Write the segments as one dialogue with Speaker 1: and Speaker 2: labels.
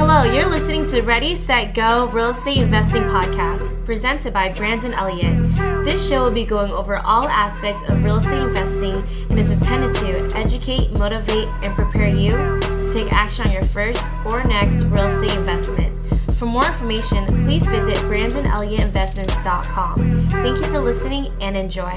Speaker 1: Hello, you're listening to Ready, Set, Go Real Estate Investing Podcast, presented by Brandon Elliott. This show will be going over all aspects of real estate investing and is intended to educate, motivate, and prepare you to take action on your first or next real estate investment. For more information, please visit BrandonElliottInvestments.com. Thank you for listening and enjoy.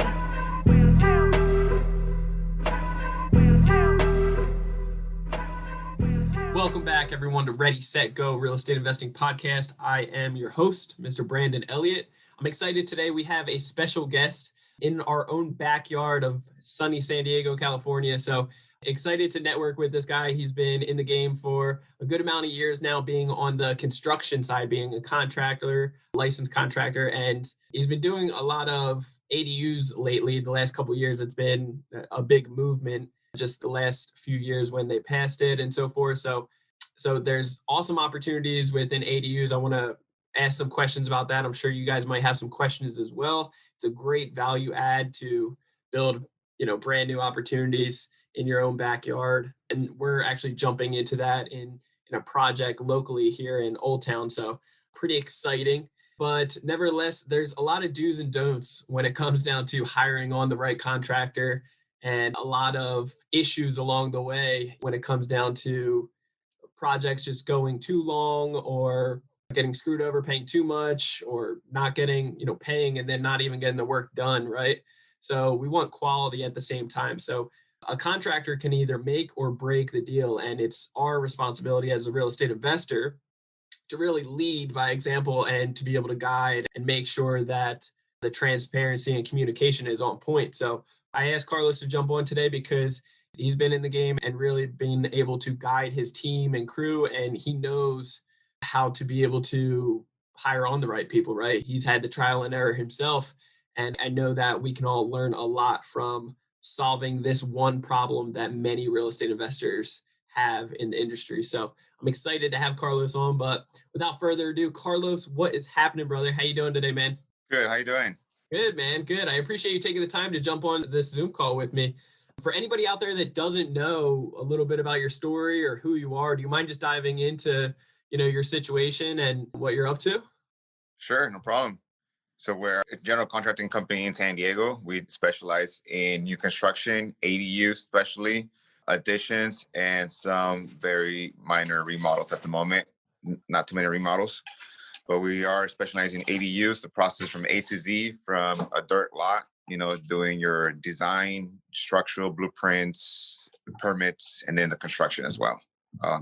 Speaker 2: Welcome back, everyone, to Ready, Set, Go Real Estate Investing Podcast. I am your host, Mr. Brandon Elliott. I'm excited today. We have a special guest in our own backyard of sunny San Diego, California. So excited to network with this guy. He's been in the game for a good amount of years now, being on the construction side, being a contractor, licensed contractor, and he's been doing a lot of ADUs lately. The last couple of years, it's been a big movement. Just the last few years when they passed it and so forth. So there's awesome opportunities within ADUs. I want to ask some questions about that. I'm sure you guys might have some questions as well. It's a great value add to build, brand new opportunities in your own backyard. And we're actually jumping into that in a project locally here in Old Town. So pretty exciting. But nevertheless, there's a lot of do's and don'ts when it comes down to hiring on the right contractor, and a lot of issues along the way when it comes down to projects just going too long or getting screwed over, paying too much, or not getting, paying and then not even getting the work done, right? So we want quality at the same time. So a contractor can either make or break the deal, and it's our responsibility as a real estate investor to really lead by example and to be able to guide and make sure that the transparency and communication is on point. So I asked Carlos to jump on today because he's been in the game and really been able to guide his team and crew, and he knows how to be able to hire on the right people, right? He's had the trial and error himself, and I know that we can all learn a lot from solving this one problem that many real estate investors have in the industry. So I'm excited to have Carlos on, but without further ado, Carlos, what is happening, brother? How you doing today, man?
Speaker 3: Good. How you doing?
Speaker 2: Good, man. Good. I appreciate you taking the time to jump on this Zoom call with me. For anybody out there that doesn't know a little bit about your story or who you are, do you mind just diving into, your situation and what you're up to?
Speaker 3: Sure, no problem. So we're a general contracting company in San Diego. We specialize in new construction, ADU especially, additions, and some very minor remodels at the moment. Not too many remodels. But we are specializing in ADUs, the process from A to Z, from a dirt lot, doing your design, structural blueprints, the permits, and then the construction as well.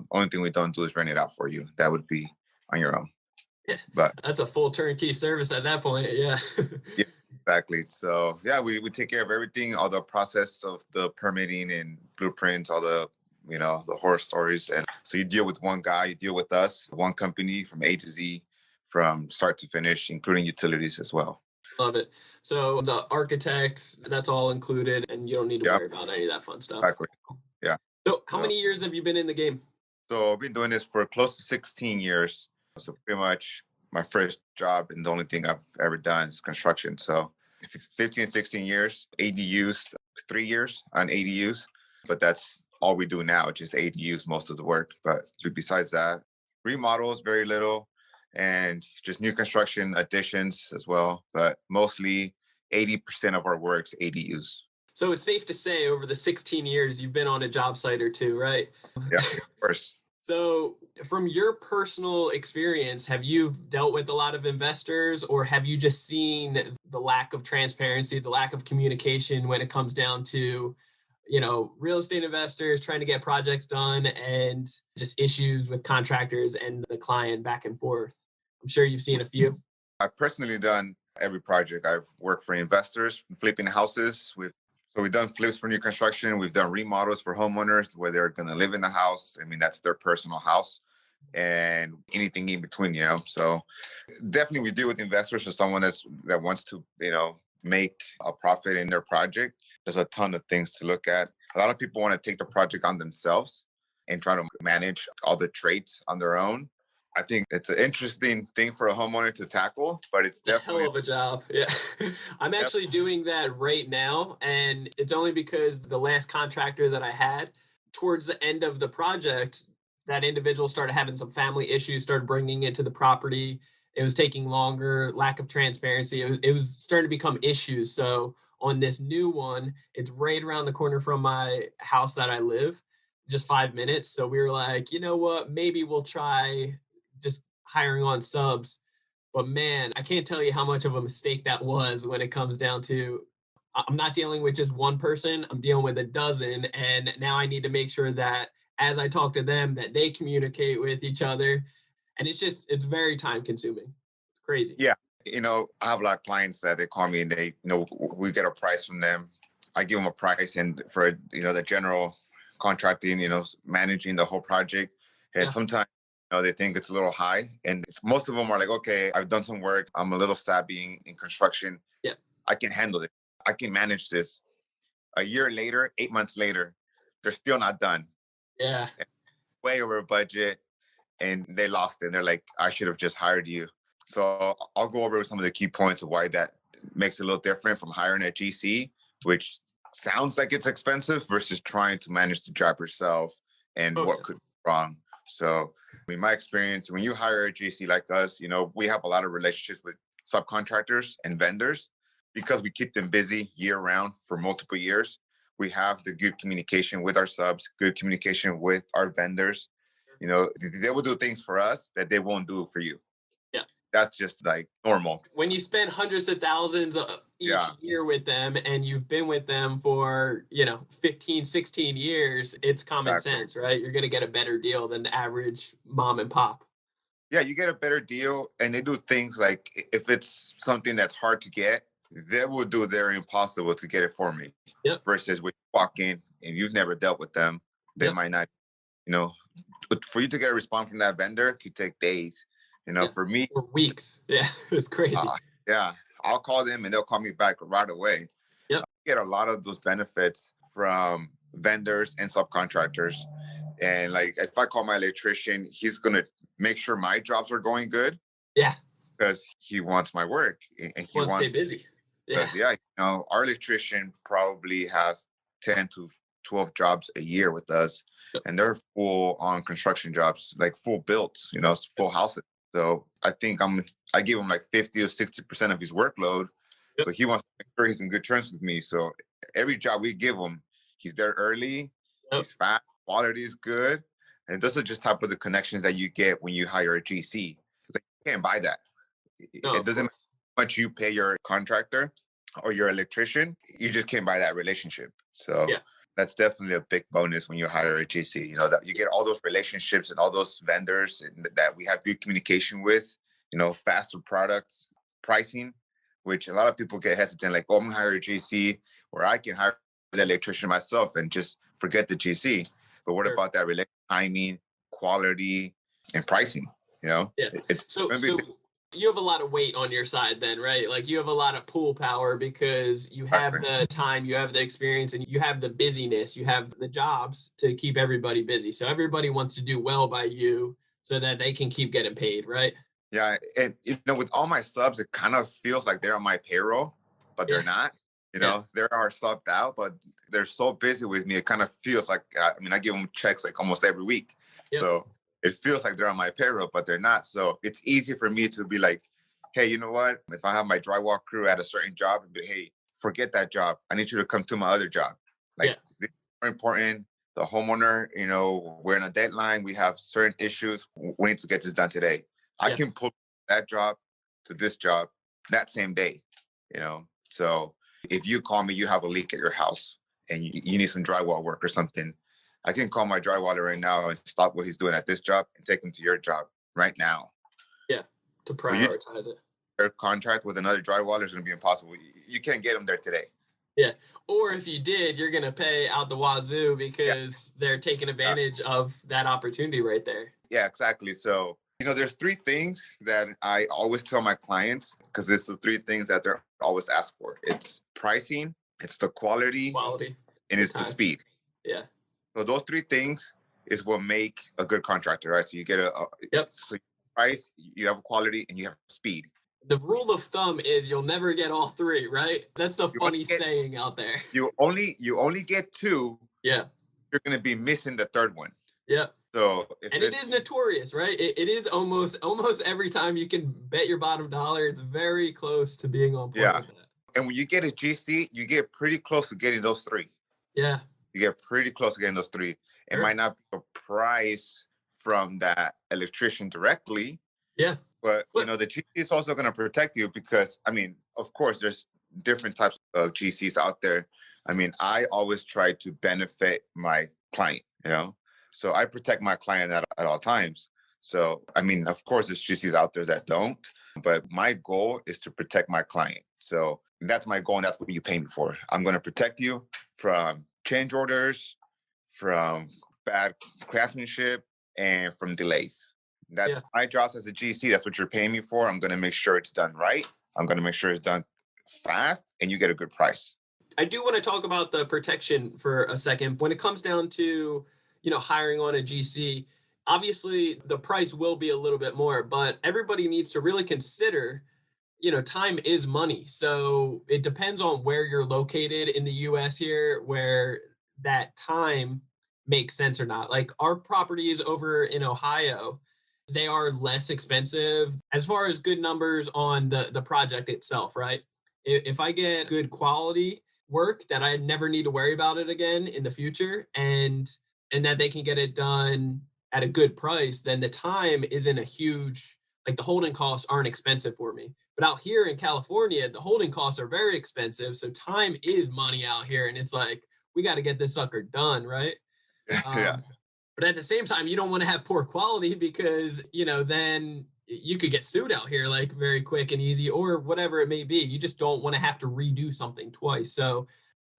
Speaker 3: Only thing we don't do is rent it out for you. That would be on your own.
Speaker 2: Yeah,
Speaker 3: but
Speaker 2: that's a full turnkey service at that point. Yeah.
Speaker 3: Yeah, exactly. So yeah, we take care of everything, all the process of the permitting and blueprints, all the the horror stories. And so you deal with one guy, you deal with us, one company from A to Z, from start to finish, including utilities as well.
Speaker 2: Love it. So the architect, that's all included, and you don't need to worry about any of that fun stuff.
Speaker 3: Exactly. Yeah.
Speaker 2: So how many years have you been in the game?
Speaker 3: So I've been doing this for close to 16 years. So pretty much my first job and the only thing I've ever done is construction. So 15, 16 years, ADUs, 3 years on ADUs, but that's all we do now, just ADUs, most of the work. But besides that, remodels, very little. And just new construction additions as well, but mostly 80% of our work's ADUs.
Speaker 2: So it's safe to say over the 16 years, you've been on a job site or two, right?
Speaker 3: Yeah, of course.
Speaker 2: So from your personal experience, have you dealt with a lot of investors, or have you just seen the lack of transparency, the lack of communication when it comes down to real estate investors trying to get projects done and just issues with contractors and the client back and forth? I'm sure you've seen a few.
Speaker 3: I've personally done every project. I've worked for investors, flipping houses. So we've done flips for new construction. We've done remodels for homeowners where they're going to live in the house. I mean, that's their personal house, and anything in between, So definitely we deal with investors or someone that wants to, make a profit in their project. There's a ton of things to look at. A lot of people want to take the project on themselves and try to manage all the traits on their own. I think it's an interesting thing for a homeowner to tackle, but it's definitely
Speaker 2: a hell of a job. Yeah. I'm actually doing that right now. And it's only because the last contractor that I had, towards the end of the project, that individual started having some family issues, started bringing it to the property. It was taking longer, lack of transparency. It was starting to become issues. So on this new one, it's right around the corner from my house that I live, just 5 minutes. So we were like, you know what, maybe we'll try just hiring on subs. But man, I can't tell you how much of a mistake that was when it comes down to I'm not dealing with just one person, I'm dealing with a dozen. And now I need to make sure that as I talk to them, that they communicate with each other. And it's very time consuming. It's crazy.
Speaker 3: Yeah. I have a lot of clients that they call me and they, we get a price from them. I give them a price and for, the general contracting, managing the whole project. And sometimes, they think it's a little high and most of them are like, okay, I've done some work. I'm a little savvy in construction.
Speaker 2: Yeah.
Speaker 3: I can handle it. I can manage this. A year later, 8 months later, they're still not done.
Speaker 2: Yeah.
Speaker 3: Way over budget and they lost it. They're like, I should have just hired you. So I'll go over some of the key points of why that makes it a little different from hiring a GC, which sounds like it's expensive versus trying to manage the job yourself and what could go wrong. So in my experience, when you hire a GC like us, we have a lot of relationships with subcontractors and vendors because we keep them busy year round for multiple years. We have the good communication with our subs, good communication with our vendors. They will do things for us that they won't do for you.
Speaker 2: Yeah.
Speaker 3: That's just like normal.
Speaker 2: When you spend hundreds of thousands each year with them and you've been with them for, 15, 16 years, it's common sense, right? You're going to get a better deal than the average mom and pop.
Speaker 3: Yeah, you get a better deal and they do things like if it's something that's hard to get, they will do their impossible to get it for me.
Speaker 2: Yep.
Speaker 3: Versus when you walk in and you've never dealt with them, they might not, but for you to get a response from that vendor could take days. For me,
Speaker 2: or weeks. Yeah, it's crazy.
Speaker 3: Yeah, I'll call them and they'll call me back right away.
Speaker 2: Yep.
Speaker 3: I get a lot of those benefits from vendors and subcontractors. And like, if I call my electrician, he's going to make sure my jobs are going good.
Speaker 2: Yeah.
Speaker 3: Because he wants my work and he wants
Speaker 2: to stay busy.
Speaker 3: Yeah. Our electrician probably has 10 to 12 jobs a year with us. Yep. And they're full on construction jobs, like full builds, full houses. So I think I give him like 50 or 60% of his workload. Yep. So he wants to make sure he's in good terms with me. So every job we give him, he's there early, he's fast, quality is good. And those are just type of the connections that you get when you hire a GC. Like, you can't buy that. It doesn't matter how much you pay your contractor or your electrician, you just can't buy that relationship. So that's definitely a big bonus when you hire a GC, that you get all those relationships and all those vendors that we have good communication with, faster products, pricing, which a lot of people get hesitant, like, oh, I'm gonna hire a GC where I can hire the electrician myself and just forget the GC. But what about that timing, quality, and pricing?
Speaker 2: Yeah. So you have a lot of weight on your side then, right? Like you have a lot of pull power because you have the time, you have the experience, and you have the busyness, you have the jobs to keep everybody busy. So everybody wants to do well by you so that they can keep getting paid, right?
Speaker 3: Yeah. And, with all my subs, it kind of feels like they're on my payroll, but they're not. They are subbed out, but they're so busy with me. It kind of feels like, I give them checks like almost every week. Yep. So it feels like they're on my payroll, but they're not. So it's easy for me to be like, hey, you know what? If I have my drywall crew at a certain job, and be, hey, forget that job. I need you to come to my other job. Like, it's more important. The homeowner, we're in a deadline. We have certain issues. We need to get this done today. I can pull that job to this job that same day, So if you call me, you have a leak at your house and you need some drywall work or something, I can call my drywaller right now and stop what he's doing at this job and take him to your job right now.
Speaker 2: Yeah, to prioritize it.
Speaker 3: Your contract with another drywaller is going to be impossible. You can't get him there today.
Speaker 2: Yeah, or if you did, you're going to pay out the wazoo because they're taking advantage of that opportunity right there.
Speaker 3: Yeah, exactly. So, there's three things that I always tell my clients because it's the three things that they're always ask for. It's pricing, it's the quality, and it's the speed.
Speaker 2: Yeah.
Speaker 3: So those three things is what make a good contractor, right? So you get so price, you have quality, and you have speed.
Speaker 2: The rule of thumb is you'll never get all three, right? That's a funny saying out there.
Speaker 3: You only get two.
Speaker 2: Yeah.
Speaker 3: You're going to be missing the third one.
Speaker 2: Yeah.
Speaker 3: So if
Speaker 2: and it is notorious, right? It is almost every time you can bet your bottom dollar, it's very close to being on point with that.
Speaker 3: And when you get a GC, you get pretty close to getting those three.
Speaker 2: Yeah.
Speaker 3: You get pretty close to getting those three. It might not be a price from that electrician directly.
Speaker 2: Yeah.
Speaker 3: But the GC is also going to protect you because, of course, there's different types of GCs out there. I always try to benefit my client, so I protect my client at all times. So, of course, there's GCs out there that don't, but my goal is to protect my client. So that's my goal, and that's what you pay me for. I'm going to protect you from change orders, from bad craftsmanship, and from delays. That's my job as a GC. That's what you're paying me for. I'm going to make sure it's done right. I'm going to make sure it's done fast, and you get a good price.
Speaker 2: I do want to talk about the protection for a second. When it comes down to, hiring on a GC, obviously the price will be a little bit more, but everybody needs to really consider, time is money. So it depends on where you're located in the US here, where that time makes sense or not. Like our properties over in Ohio, they are less expensive as far as good numbers on the project itself, right? If I get good quality work that I never need to worry about it again in the future, and that they can get it done at a good price, then the time isn't a huge, like the holding costs aren't expensive for me. But out here in California, the holding costs are very expensive. So time is money out here. And it's like, we got to get this sucker done, right? But at the same time, you don't want to have poor quality because, then you could get sued out here like very quick and easy or whatever it may be. You just don't want to have to redo something twice. So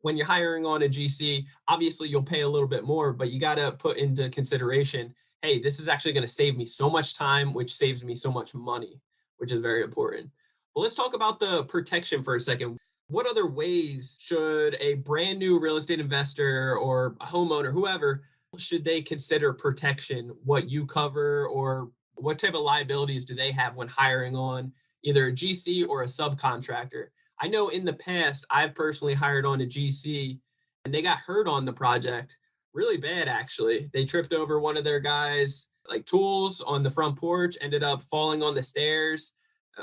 Speaker 2: when you're hiring on a GC, obviously you'll pay a little bit more, but you got to put into consideration, hey, this is actually going to save me so much time, which saves me so much money, which is very important. Well, let's talk about the protection for a second. What other ways should a brand new real estate investor or a homeowner, whoever, should they consider protection, what you cover, or what type of liabilities do they have when hiring on either a GC or a subcontractor? I know in the past, I've personally hired on a GC and they got hurt on the project really bad, actually. They tripped over one of their guys' like tools on the front porch, ended up falling on the stairs,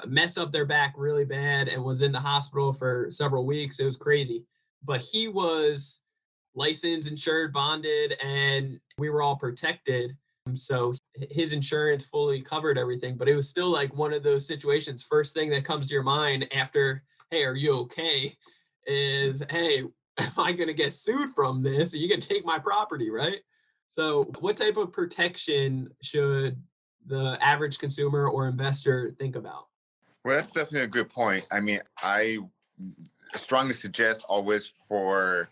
Speaker 2: messed up their back really bad, and was in the hospital for several weeks. It was crazy. But he was licensed, insured, bonded, and we were all protected. So his insurance fully covered everything, but it was still like one of those situations. First thing that comes to your mind after, hey, are you okay? Is, hey, am I going to get sued from this? Are you going to take my property, right? So what type of protection should the average consumer or investor think about?
Speaker 3: Well, that's definitely a good point. I strongly suggest always for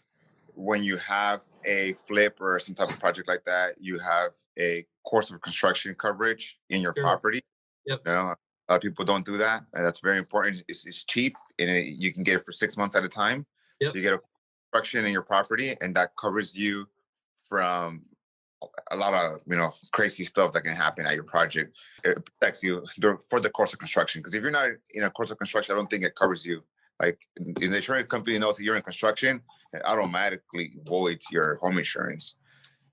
Speaker 3: when you have a flip or some type of project like that, you have a course of construction coverage in your property.
Speaker 2: Yep.
Speaker 3: A lot of people don't do that. And that's very important. It's cheap and you can get it for 6 months at a time.
Speaker 2: Yep.
Speaker 3: So you get a construction in your property and that covers you from a lot of, crazy stuff that can happen at your project. It protects you for the course of construction. Because if you're not in a course of construction, I don't think it covers you. Like the insurance company knows that you're in construction, it automatically voids your home insurance.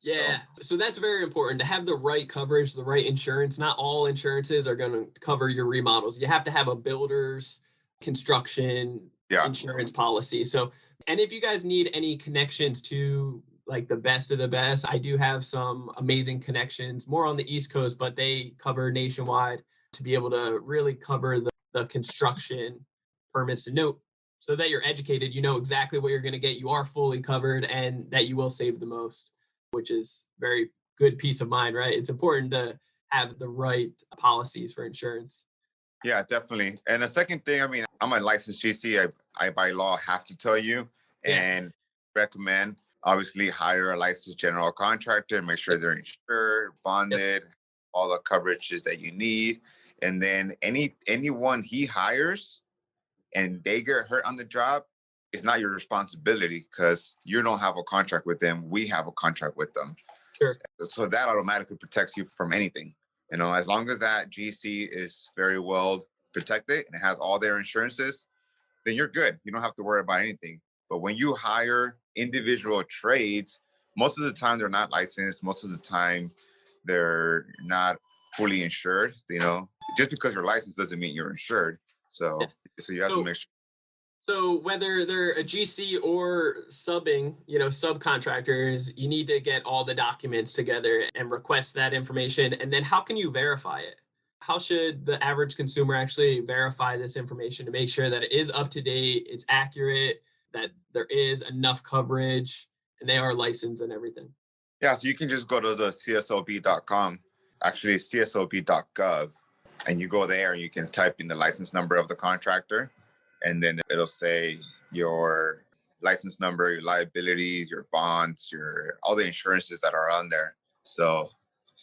Speaker 2: Yeah. So that's very important to have the right coverage, the right insurance. Not all insurances are going to cover your remodels. You have to have a builder's construction insurance policy. So, and if you guys need any connections to like the best of the best, I do have some amazing connections more on the East Coast, but they cover nationwide to be able to really cover the construction permits to note so that you're educated, you know exactly what you're going to get. You are fully covered and that you will save the most, which is very good peace of mind, right? It's important to have the right policies for insurance.
Speaker 3: Yeah, definitely. And the second thing, I'm a licensed GC. I by law have to tell you and recommend, obviously, hire a licensed general contractor, make sure they're insured, bonded, all the coverages that you need. And then anyone he hires and they get hurt on the job, it's not your responsibility because you don't have a contract with them. We have a contract with them.
Speaker 2: Sure.
Speaker 3: So that automatically protects you from anything. As long as that GC is very well protected and has all their insurances, then you're good. You don't have to worry about anything. But when you hire individual trades, most of the time they're not licensed. Most of the time they're not fully insured. Just because you're licensed doesn't mean you're insured. So you have to
Speaker 2: So
Speaker 3: make sure.
Speaker 2: So whether they're a GC or subbing, subcontractors, you need to get all the documents together and request that information. And then how can you verify it? How should the average consumer actually verify this information to make sure that it is up to date, it's accurate, that there is enough coverage, and they are licensed and everything?
Speaker 3: Yeah, so you can just go to the CSOB.com, actually CSOB.gov, and you go there and you can type in the license number of the contractor, and then it'll say your license number, your liabilities, your bonds, all the insurances that are on there. So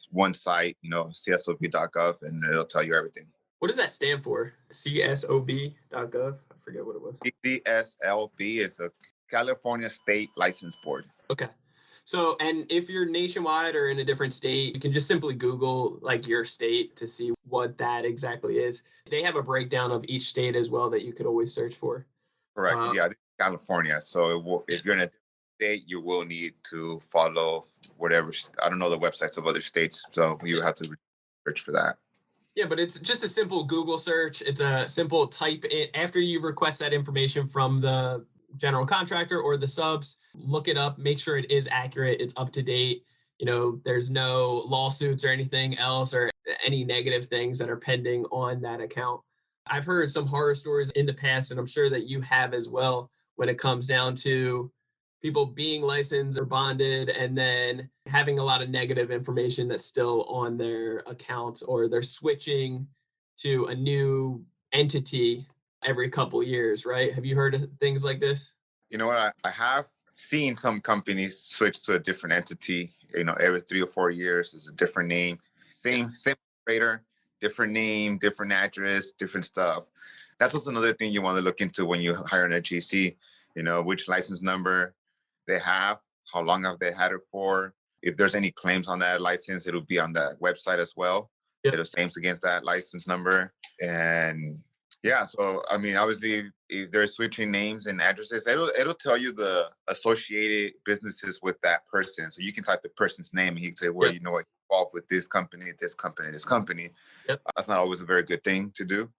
Speaker 3: one site, CSOB.gov, and it'll tell you everything.
Speaker 2: What does that stand for? CSOB.gov? I forget what it was.
Speaker 3: CSLB is a California State License Board.
Speaker 2: Okay. So, and if you're nationwide or in a different state, you can just simply Google like your state to see what that exactly is. They have a breakdown of each state as well that you could always search for.
Speaker 3: Correct. Yeah, California. So if you're in a different state, you will need to follow whatever. I don't know the websites of other states, so you have to search for that.
Speaker 2: Yeah, but it's just a simple Google search. It's a simple type in after you request that information from the general contractor or the subs. Look it up, make sure it is accurate, it's up to date. There's no lawsuits or anything else or any negative things that are pending on that account. I've heard some horror stories in the past, and I'm sure that you have as well, when it comes down to people being licensed or bonded and then having a lot of negative information that's still on their account, or they're switching to a new entity every couple years, right? Have you heard of things like this?
Speaker 3: You know what? I have seen some companies switch to a different entity, every 3 or 4 years is a different name, same operator, different name, different address, different stuff. That's also another thing you want to look into when you hire an GC, which license number they have, how long have they had it for. If there's any claims on that license, it'll be on the website as well.
Speaker 2: Yep.
Speaker 3: It'll claims against that license number. And yeah, so I mean, obviously, if they're switching names and addresses, it'll tell you the associated businesses with that person. So you can type the person's name and he can say, well,
Speaker 2: Yep.
Speaker 3: Involved with this company, this company, this company.
Speaker 2: Yep.
Speaker 3: That's not always a very good thing to do.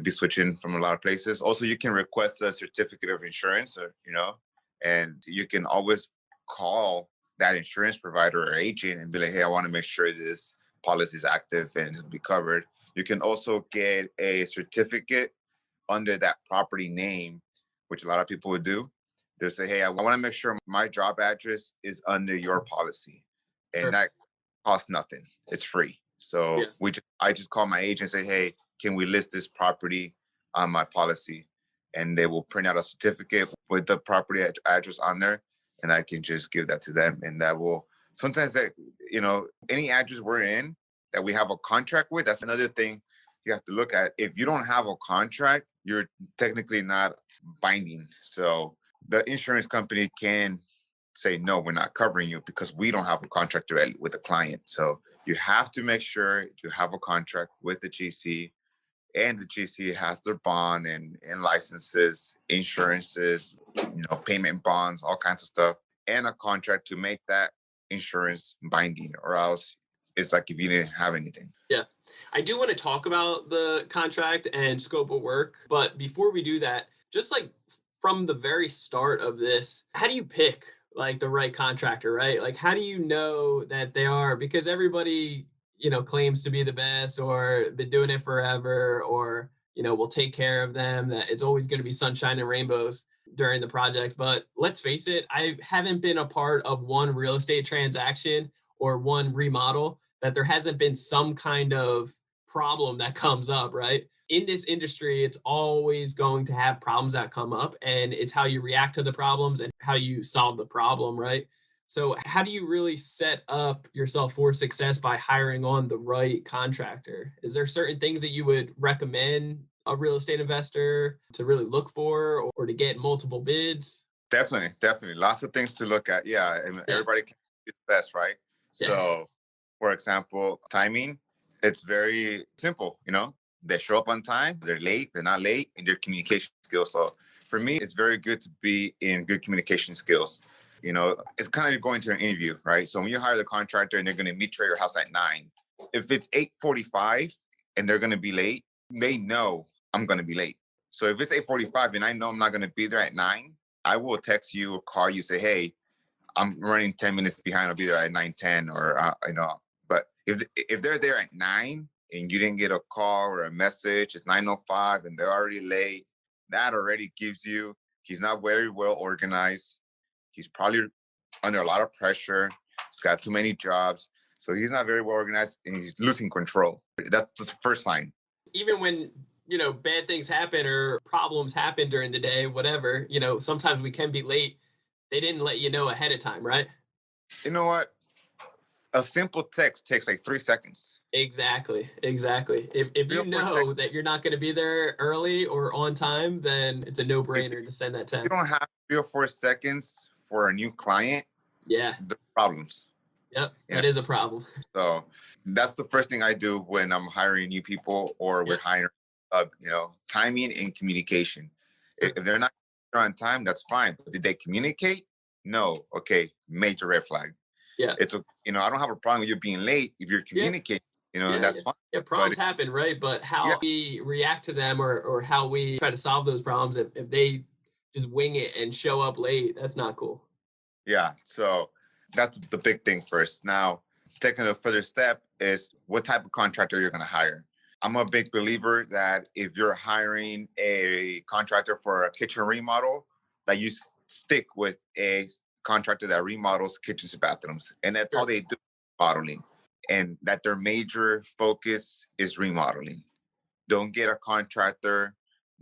Speaker 3: Be switching from a lot of places. Also, you can request a certificate of insurance, and you can always call that insurance provider or agent and be like, hey, I want to make sure this policy is active and it'll be covered. You can also get a certificate under that property name, which a lot of people would do. They'll say, hey, I want to make sure my job address is under your policy. And that costs nothing. It's free. So I just call my agent and say, hey, can we list this property on my policy? And they will print out a certificate with the property address on there. And I can just give that to them. And that will sometimes any address we're in that we have a contract with, that's another thing you have to look at. If you don't have a contract, you're technically not binding. So the insurance company can say, no, we're not covering you because we don't have a contract directly with the client. So you have to make sure you have a contract with the GC, and the GC has their bond and licenses, insurances, payment bonds, all kinds of stuff, and a contract to make that insurance binding, or else it's like if you didn't have anything.
Speaker 2: Yeah. I do want to talk about the contract and scope of work, but before we do that, just like from the very start of this, how do you pick like the right contractor, right? Like, how do you know that they are? Because everybody, claims to be the best or been doing it forever, or, will take care of them, that it's always going to be sunshine and rainbows during the project. But let's face it, I haven't been a part of one real estate transaction or one remodel that there hasn't been some kind of problem that comes up, right? In this industry, it's always going to have problems that come up, and it's how you react to the problems and how you solve the problem, right? So how do you really set up yourself for success by hiring on the right contractor? Is there certain things that you would recommend a real estate investor to really look for, or to get multiple bids?
Speaker 3: Definitely. Lots of things to look at. Yeah. I mean, everybody can do the best, right?
Speaker 2: Yeah.
Speaker 3: So, for example, timing, it's very simple. They show up on time, they're late, they're not late, and their communication skills. So for me, it's very good to be in good communication skills. It's kind of going to an interview, right? So when you hire the contractor and they're going to meet you at your house at 9, if it's 8:45 and they're going to be late, they know I'm going to be late. So if it's 8:45 and I know I'm not going to be there at 9, I will text you or call you, say, hey, I'm running 10 minutes behind. I'll be there at 9:10 or, But if they're there at 9 and you didn't get a call or a message, it's 9:05 and they're already late, that already gives you, he's not very well organized. He's probably under a lot of pressure. He's got too many jobs. So he's not very well organized and he's losing control. That's the first sign.
Speaker 2: Even when, bad things happen or problems happen during the day, whatever, sometimes we can be late. They didn't let you know ahead of time, right?
Speaker 3: You know what? A simple text takes like 3 seconds.
Speaker 2: Exactly. If you know that you're not going to be there early or on time, then it's a no-brainer to send that text.
Speaker 3: You don't have 3 or 4 seconds for a new client.
Speaker 2: Yeah.
Speaker 3: The problems.
Speaker 2: Yep. That is a problem.
Speaker 3: So that's the first thing I do when I'm hiring new people or we're hiring, timing and communication. If they're not on time, that's fine. But did they communicate? No. Okay. Major red flag.
Speaker 2: Yeah.
Speaker 3: I don't have a problem with you being late if you're communicating. That's fine.
Speaker 2: Yeah, problems happen, right? But how we react to them or how we try to solve those problems, if they just wing it and show up late, that's not cool.
Speaker 3: Yeah. So that's the big thing first. Now, taking a further step is what type of contractor you're going to hire. I'm a big believer that if you're hiring a contractor for a kitchen remodel, that you stick with a contractor that remodels kitchens and bathrooms. And that's all they do, remodeling. And that their major focus is remodeling. Don't get a contractor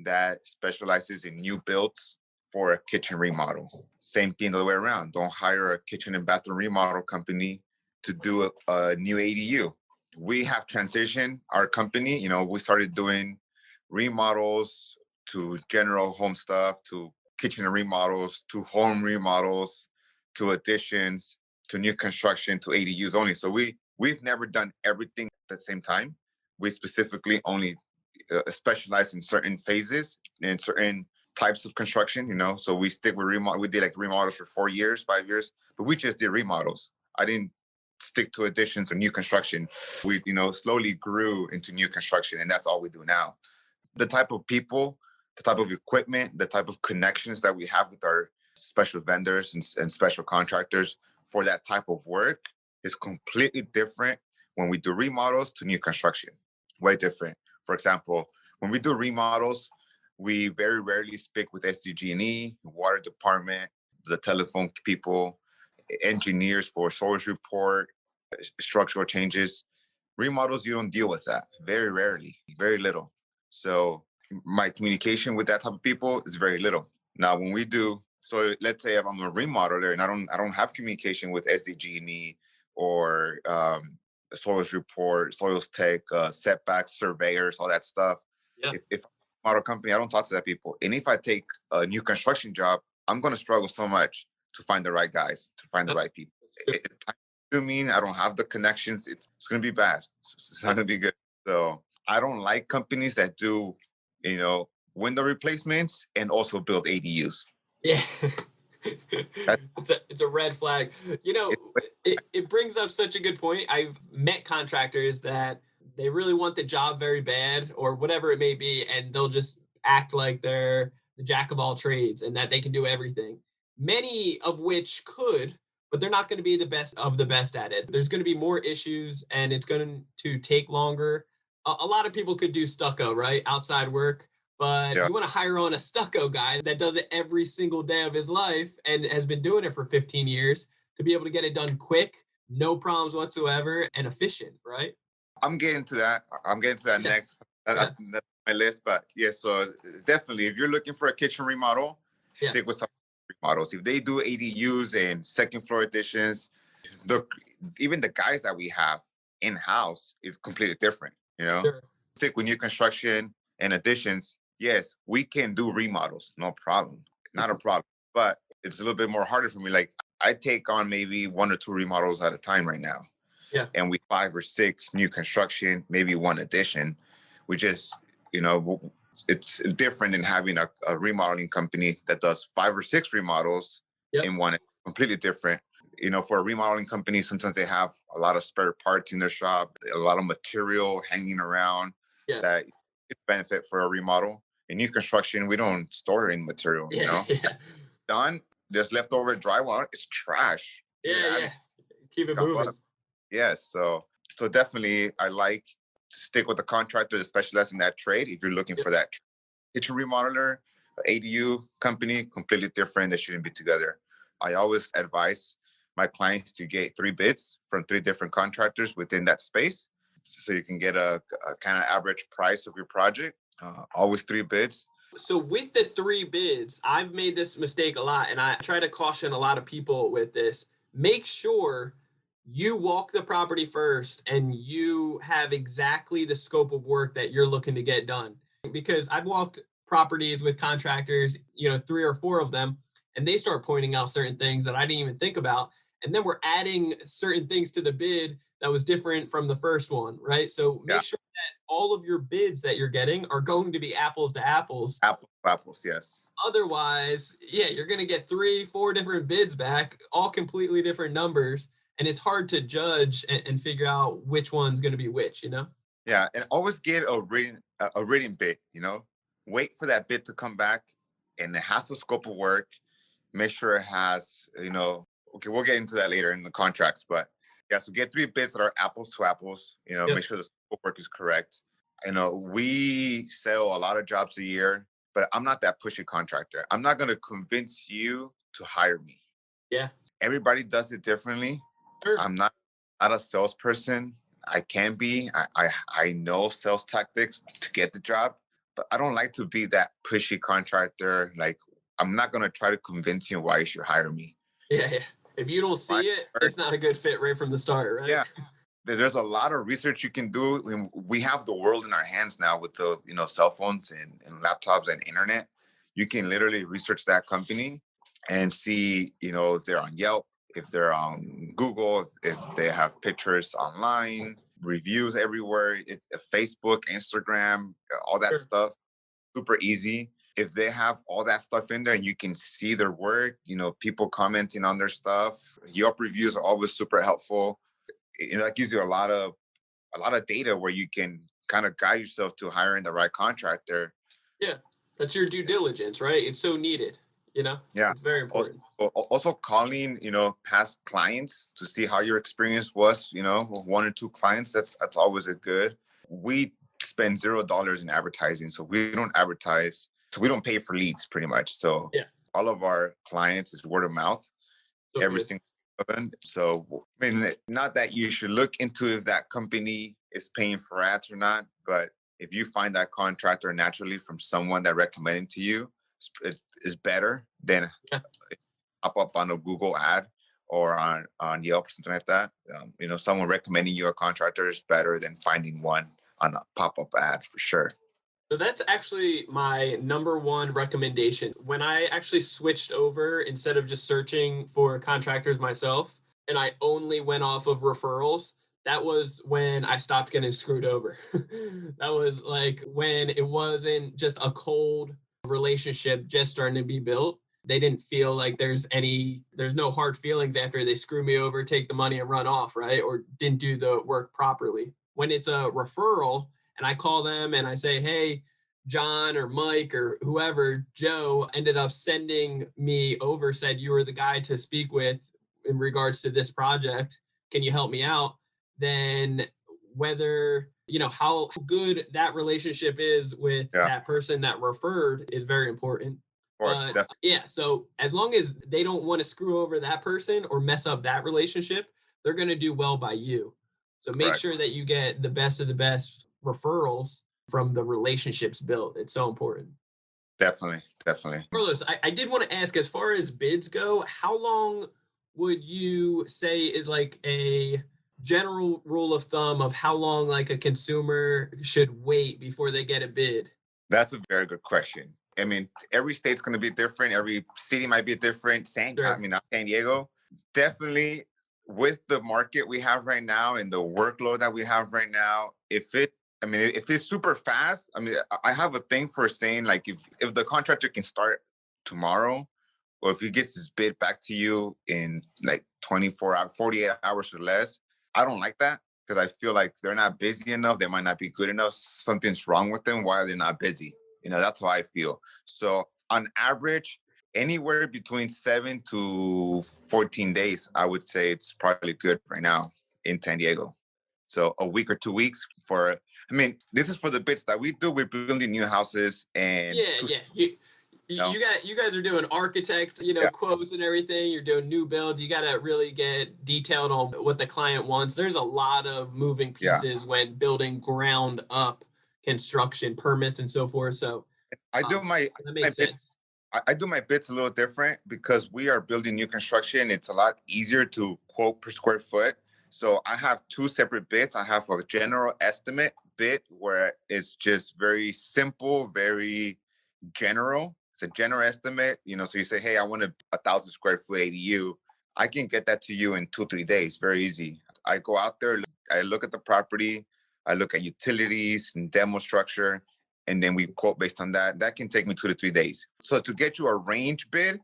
Speaker 3: that specializes in new builds for a kitchen remodel. Same thing the other way around. Don't hire a kitchen and bathroom remodel company to do a new ADU. We have transitioned our company. We started doing remodels to general home stuff, to kitchen and remodels, to home remodels, to additions, to new construction, to ADUs only. So we've never done everything at the same time. We specifically only specialize in certain phases and certain types of construction, so we stick with remodel. We did like remodels for 4 years, 5 years, but we just did remodels. I didn't stick to additions or new construction. We, slowly grew into new construction, and that's all we do now. The type of people, the type of equipment, the type of connections that we have with our special vendors and special contractors for that type of work is completely different when we do remodels to new construction. Way different. For example, when we do remodels, we very rarely speak with SDG&E, water department, the telephone people, engineers for source report, structural changes. Remodels, you don't deal with that. Very rarely, very little. So my communication with that type of people is very little. Now, when we do, so let's say if I'm a remodeler and I don't have communication with SDG&E or soils report, soils tech, setbacks, surveyors, all that stuff.
Speaker 2: Yeah.
Speaker 3: If model company, I don't talk to that people. And if I take a new construction job, I'm going to struggle so much to find the right guys, to find the right people. I don't have the connections. It's going to be bad. It's not going to be good. So I don't like companies that do, window replacements and also build ADUs.
Speaker 2: Yeah. It's a red flag. It brings up such a good point. I've met contractors that they really want the job very bad or whatever it may be, and they'll just act like they're the jack of all trades and that they can do everything. Many of which could, but they're not going to be the best of the best at it. There's going to be more issues and it's going to take longer. A lot of people could do stucco, right? Outside work. But you want to hire on a stucco guy that does it every single day of his life and has been doing it for 15 years to be able to get it done quick, no problems whatsoever, and efficient, right?
Speaker 3: I'm getting to that. Next. That's my list. But so definitely, if you're looking for a kitchen remodel, stick with some remodels. If they do ADUs and second floor additions, even the guys that we have in-house is completely different, Sure. Stick with new construction and additions. Yes, we can do remodels, no problem. Not a problem. But it's a little bit more harder for me. Like I take on maybe 1 or 2 remodels at a time right now.
Speaker 2: Yeah.
Speaker 3: And we 5 or 6 new construction, maybe 1 addition. We just, it's different than having a remodeling company that does 5 or 6 remodels in one. completely different. For a remodeling company, sometimes they have a lot of spare parts in their shop, a lot of material hanging around
Speaker 2: Yeah.
Speaker 3: that could benefit for a remodel. In new construction, we don't store any material,
Speaker 2: Yeah. Yeah.
Speaker 3: Done, there's leftover drywall, it's trash. Get it
Speaker 2: Yeah.
Speaker 3: out of
Speaker 2: Yeah. Keep it
Speaker 3: here.
Speaker 2: moving.
Speaker 3: Yes. So definitely I like to stick with the contractor that specializes in that trade. If you're looking
Speaker 2: Yep.
Speaker 3: for that kitchen remodeler, ADU company, completely different. They shouldn't be together. I always advise my clients to get 3 bids from 3 different contractors within that space, so you can get a kind of average price of your project. Always 3 bids.
Speaker 2: So with the 3 bids, I've made this mistake a lot, and I try to caution a lot of people with this. Make sure you walk the property first and you have exactly the scope of work that you're looking to get done. Because I've walked properties with contractors, 3 or 4 of them, and they start pointing out certain things that I didn't even think about. And then we're adding certain things to the bid that was different from the first one, right? So
Speaker 3: Yeah.
Speaker 2: make sure that all of your bids that you're getting are going to be apples to apples.
Speaker 3: Apples, yes.
Speaker 2: Otherwise, yeah, you're going to get 3, 4 different bids back, all completely different numbers. And it's hard to judge and figure out which one's going to be which,
Speaker 3: Yeah, and always get a written bid. Wait for that bid to come back, and it has the scope of work. Make sure it has, okay, we'll get into that later in the contracts, but yeah, so get 3 bids that are apples to apples.
Speaker 2: Yep.
Speaker 3: Make sure the scope of work is correct. We sell a lot of jobs a year, but I'm not that pushy contractor. I'm not going to convince you to hire me.
Speaker 2: Yeah.
Speaker 3: Everybody does it differently.
Speaker 2: Sure.
Speaker 3: I'm not a salesperson. I can be. I know sales tactics to get the job, but I don't like to be that pushy contractor. Like, I'm not going to try to convince you why you should hire me.
Speaker 2: Yeah. If you don't see it, it's not a good fit right from the start, right?
Speaker 3: Yeah. There's a lot of research you can do. We have the world in our hands now with the cell phones and laptops and internet. You can literally research that company and see if they're on Yelp, if they're on Google, if they have pictures online, reviews everywhere, Facebook, Instagram, all that
Speaker 2: Sure.
Speaker 3: stuff. Super easy. If they have all that stuff in there and you can see their work, people commenting on their stuff. Yelp reviews are always super helpful. That gives you a lot of data where you can kind of guide yourself to hiring the right contractor.
Speaker 2: Yeah, that's your due diligence, right? It's so needed,
Speaker 3: Yeah,
Speaker 2: it's very important.
Speaker 3: Also calling past clients to see how your experience was. 1 or 2 clients. That's always a good. We spend $0 in advertising, so we don't advertise. So we don't pay for leads, pretty much. So
Speaker 2: yeah,
Speaker 3: all of our clients is word of mouth.
Speaker 2: So
Speaker 3: Every
Speaker 2: good.
Speaker 3: single one. So I mean, not that you should look into if that company is paying for ads or not, but if you find that contractor naturally from someone that recommended to you, it is better than pop up on a Google ad or on Yelp or something like that. Someone recommending you a contractor is better than finding one on a pop-up ad for sure.
Speaker 2: So that's actually my number 1 recommendation. When I actually switched over, instead of just searching for contractors myself, and I only went off of referrals, that was when I stopped getting screwed over. That was like when it wasn't just a cold relationship just starting to be built. They didn't feel like there's no hard feelings after they screw me over, take the money and run off, right? Or didn't do the work properly. When it's a referral, and I call them and I say, hey, John or Mike or whoever, Joe ended up sending me over, said you were the guy to speak with in regards to this project. Can you help me out? Then whether, how good that relationship is with that person that referred is very important.
Speaker 3: Of course, definitely.
Speaker 2: Yeah, so as long as they don't want to screw over that person or mess up that relationship, they're going to do well by you. So make sure that you get the best of the best referrals from the relationships built. It's so important.
Speaker 3: Definitely.
Speaker 2: Carlos, I did want to ask, as far as bids go, how long would you say is like a general rule of thumb of how long like a consumer should wait before they get a bid?
Speaker 3: That's a very good question. I mean, every state's going to be different. Every city might be different. San Diego, definitely with the market we have right now and the workload that we have right now, if it's super fast, I have a thing for saying, like, if the contractor can start tomorrow or if he gets his bid back to you in like 24 hours, 48 hours or less, I don't like that because I feel like they're not busy enough. They might not be good enough. Something's wrong with them. Why are they not busy? That's how I feel. So on average, anywhere between 7 to 14 days, I would say it's probably good right now in San Diego. So a week or 2 weeks this is for the bits that we do. We're building new houses and
Speaker 2: you guys are doing architect, quotes and everything. You're doing new builds. You got to really get detailed on what the client wants. There's a lot of moving pieces when building ground up construction permits and so forth. So
Speaker 3: I do
Speaker 2: that makes sense.
Speaker 3: I do my bits a little different because we are building new construction. It's a lot easier to quote per square foot. So I have two separate bits. I have a general estimate bit where it's just very simple, very general. It's a general estimate, so you say, hey, I want a 1,000 square foot ADU. I can get that to you in 2-3 days. Very easy. I go out there, I look at the property, I look at utilities and demo structure, and then we quote based on that. That can take me 2 to 3 days. So to get you a range bid,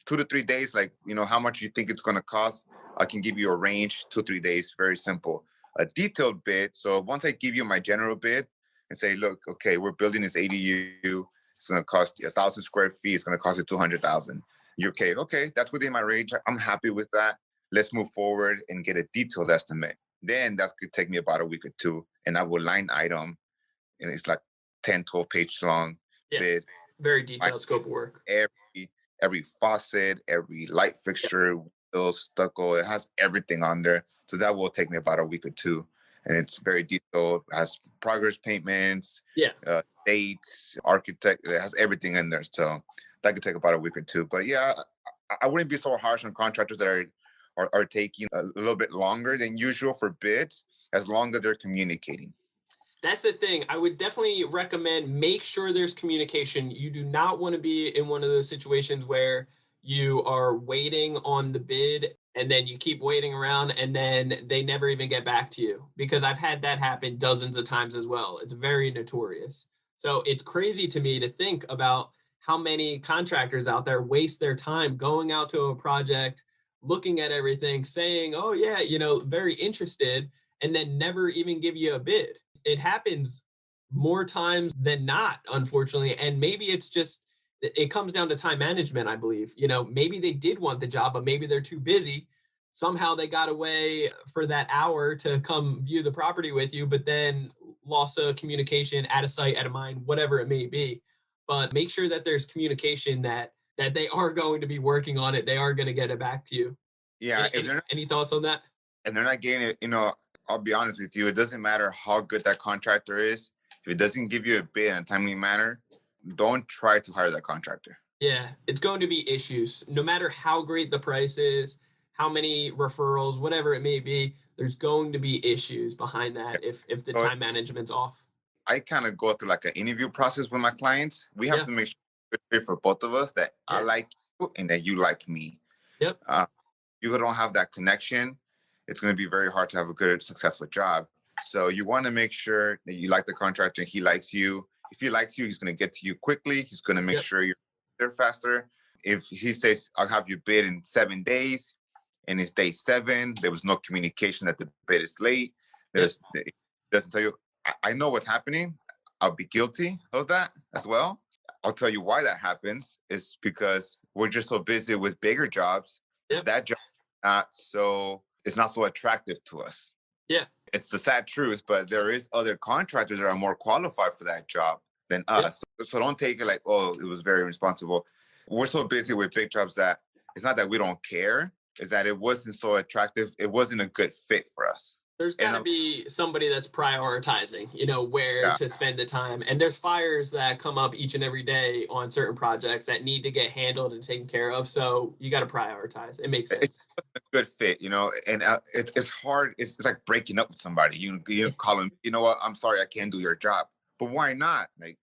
Speaker 3: 2 to 3 days, like, how much you think it's going to cost, I can give you a range, 2-3 days, very simple. A detailed bid. So once I give you my general bid and say, look, okay, we're building this ADU. It's going to cost you 1,000 square feet. It's going to cost you 200,000. You're okay. Okay, that's within my range. I'm happy with that. Let's move forward and get a detailed estimate. Then that could take me about a week or two, and I will line item, and it's like 10, 12 page long bid.
Speaker 2: Very detailed scope of work.
Speaker 3: Every faucet, every light fixture, stucco, it has everything on there. So that will take me about a week or two. And it's very detailed. It has progress payments, dates, architect. It has everything in there. So that could take about a week or two. But I wouldn't be so harsh on contractors that are taking a little bit longer than usual for bids, as long as they're communicating.
Speaker 2: That's the thing. I would definitely recommend make sure there's communication. You do not want to be in one of those situations where you are waiting on the bid and then you keep waiting around and then they never even get back to you, because I've had that happen dozens of times as well. It's very notorious. So it's crazy to me to think about how many contractors out there waste their time going out to a project, looking at everything, saying, oh yeah, very interested, and then never even give you a bid. It happens more times than not, unfortunately. And maybe it comes down to time management, I believe. Maybe they did want the job, but maybe they're too busy. Somehow they got away for that hour to come view the property with you, but then lost of communication, out of sight, out of mind, whatever it may be. But make sure that there's communication that they are going to be working on it. They are going to get it back to you.
Speaker 3: Yeah.
Speaker 2: Any thoughts on that?
Speaker 3: And they're not getting it, I'll be honest with you. It doesn't matter how good that contractor is. If it doesn't give you a bid in a timely manner, don't try to hire that contractor.
Speaker 2: Yeah, it's going to be issues. No matter how great the price is, how many referrals, whatever it may be, there's going to be issues behind that if the time management's off.
Speaker 3: I kind of go through like an interview process with my clients. We have to make sure it's good for both of us, that I like you and that you like me.
Speaker 2: Yep.
Speaker 3: You don't have that connection, it's going to be very hard to have a good, successful job. So you want to make sure that you like the contractor and he likes you. If he likes you, he's going to get to you quickly. He's going to make sure you're there faster. If he says, I'll have you bid in 7 days, and it's day 7, there was no communication that the bid is late. It doesn't tell you, I know what's happening. I'll be guilty of that as well. I'll tell you why that happens. Is because we're just so busy with bigger jobs. That job it's not so attractive to us. Yeah. It's the sad truth, but there is other contractors that are more qualified for that job than us. So don't take it like, oh, it was very responsible. We're so busy with big jobs that it's not that we don't care, it's that it wasn't so attractive. It wasn't a good fit for us.
Speaker 2: There's got to be somebody that's prioritizing, where to spend the time. And there's fires that come up each and every day on certain projects that need to get handled and taken care of. So you got to prioritize. It makes sense.
Speaker 3: It's a good fit, and it's hard. It's like breaking up with somebody. You call them, you know what? I'm sorry, I can't do your job. But why not? Like,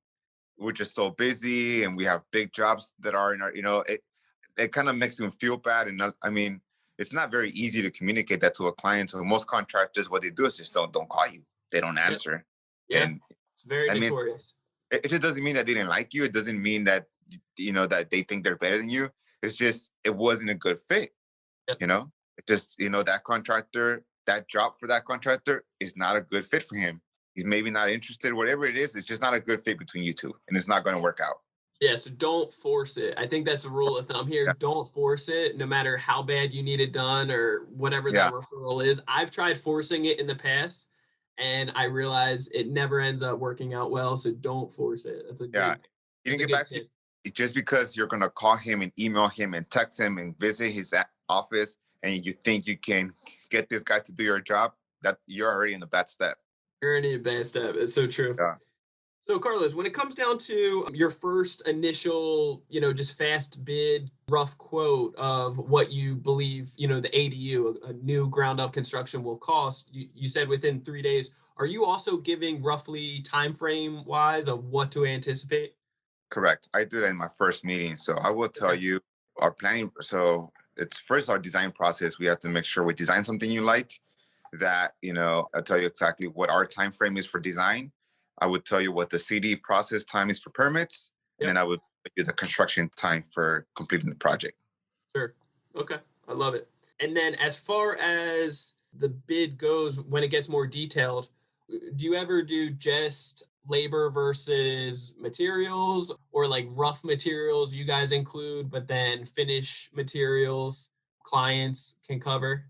Speaker 3: we're just so busy and we have big jobs that are in our, it kind of makes them feel bad. And it's not very easy to communicate that to a client. So most contractors, what they do is just don't call you. They don't answer.
Speaker 2: Yeah. And it's very notorious.
Speaker 3: It just doesn't mean that they didn't like you. It doesn't mean that, that they think they're better than you. It's just, it wasn't a good fit.
Speaker 2: Yep.
Speaker 3: It just, that contractor, that job for that contractor is not a good fit for him. He's maybe not interested, whatever it is. It's just not a good fit between you two, and it's not going to work out.
Speaker 2: Yeah, so don't force it. I think that's a rule of thumb here.
Speaker 3: Yeah.
Speaker 2: Don't force it, no matter how bad you need it done or whatever that referral is. I've tried forcing it in the past, and I realize it never ends up working out well. So don't force it. That's a
Speaker 3: Yeah.
Speaker 2: good.
Speaker 3: You
Speaker 2: That's
Speaker 3: didn't
Speaker 2: a
Speaker 3: get back
Speaker 2: good
Speaker 3: to
Speaker 2: tip.
Speaker 3: just because you're going to call him and email him and text him and visit his office, and you think you can get this guy to do your job, that you're already in a bad step.
Speaker 2: You're in a bad step. It's so true.
Speaker 3: Yeah.
Speaker 2: So, Carlos, when it comes down to your first initial, just fast bid, rough quote of what you believe, the ADU, a new ground up construction will cost, you said within 3 days. Are you also giving roughly time frame wise of what to anticipate?
Speaker 3: Correct. I do that in my first meeting. So I will tell
Speaker 2: Okay.
Speaker 3: you our planning. So it's first our design process. We have to make sure we design something you like. That I'll tell you exactly what our time frame is for design. I would tell you what the CD process time is for permits, and
Speaker 2: Yep.
Speaker 3: then I would tell you the construction time for completing the project.
Speaker 2: Sure. Okay. I love it. And then as far as the bid goes, when it gets more detailed, do you ever do just labor versus materials or like rough materials you guys include, but then finish materials clients can cover?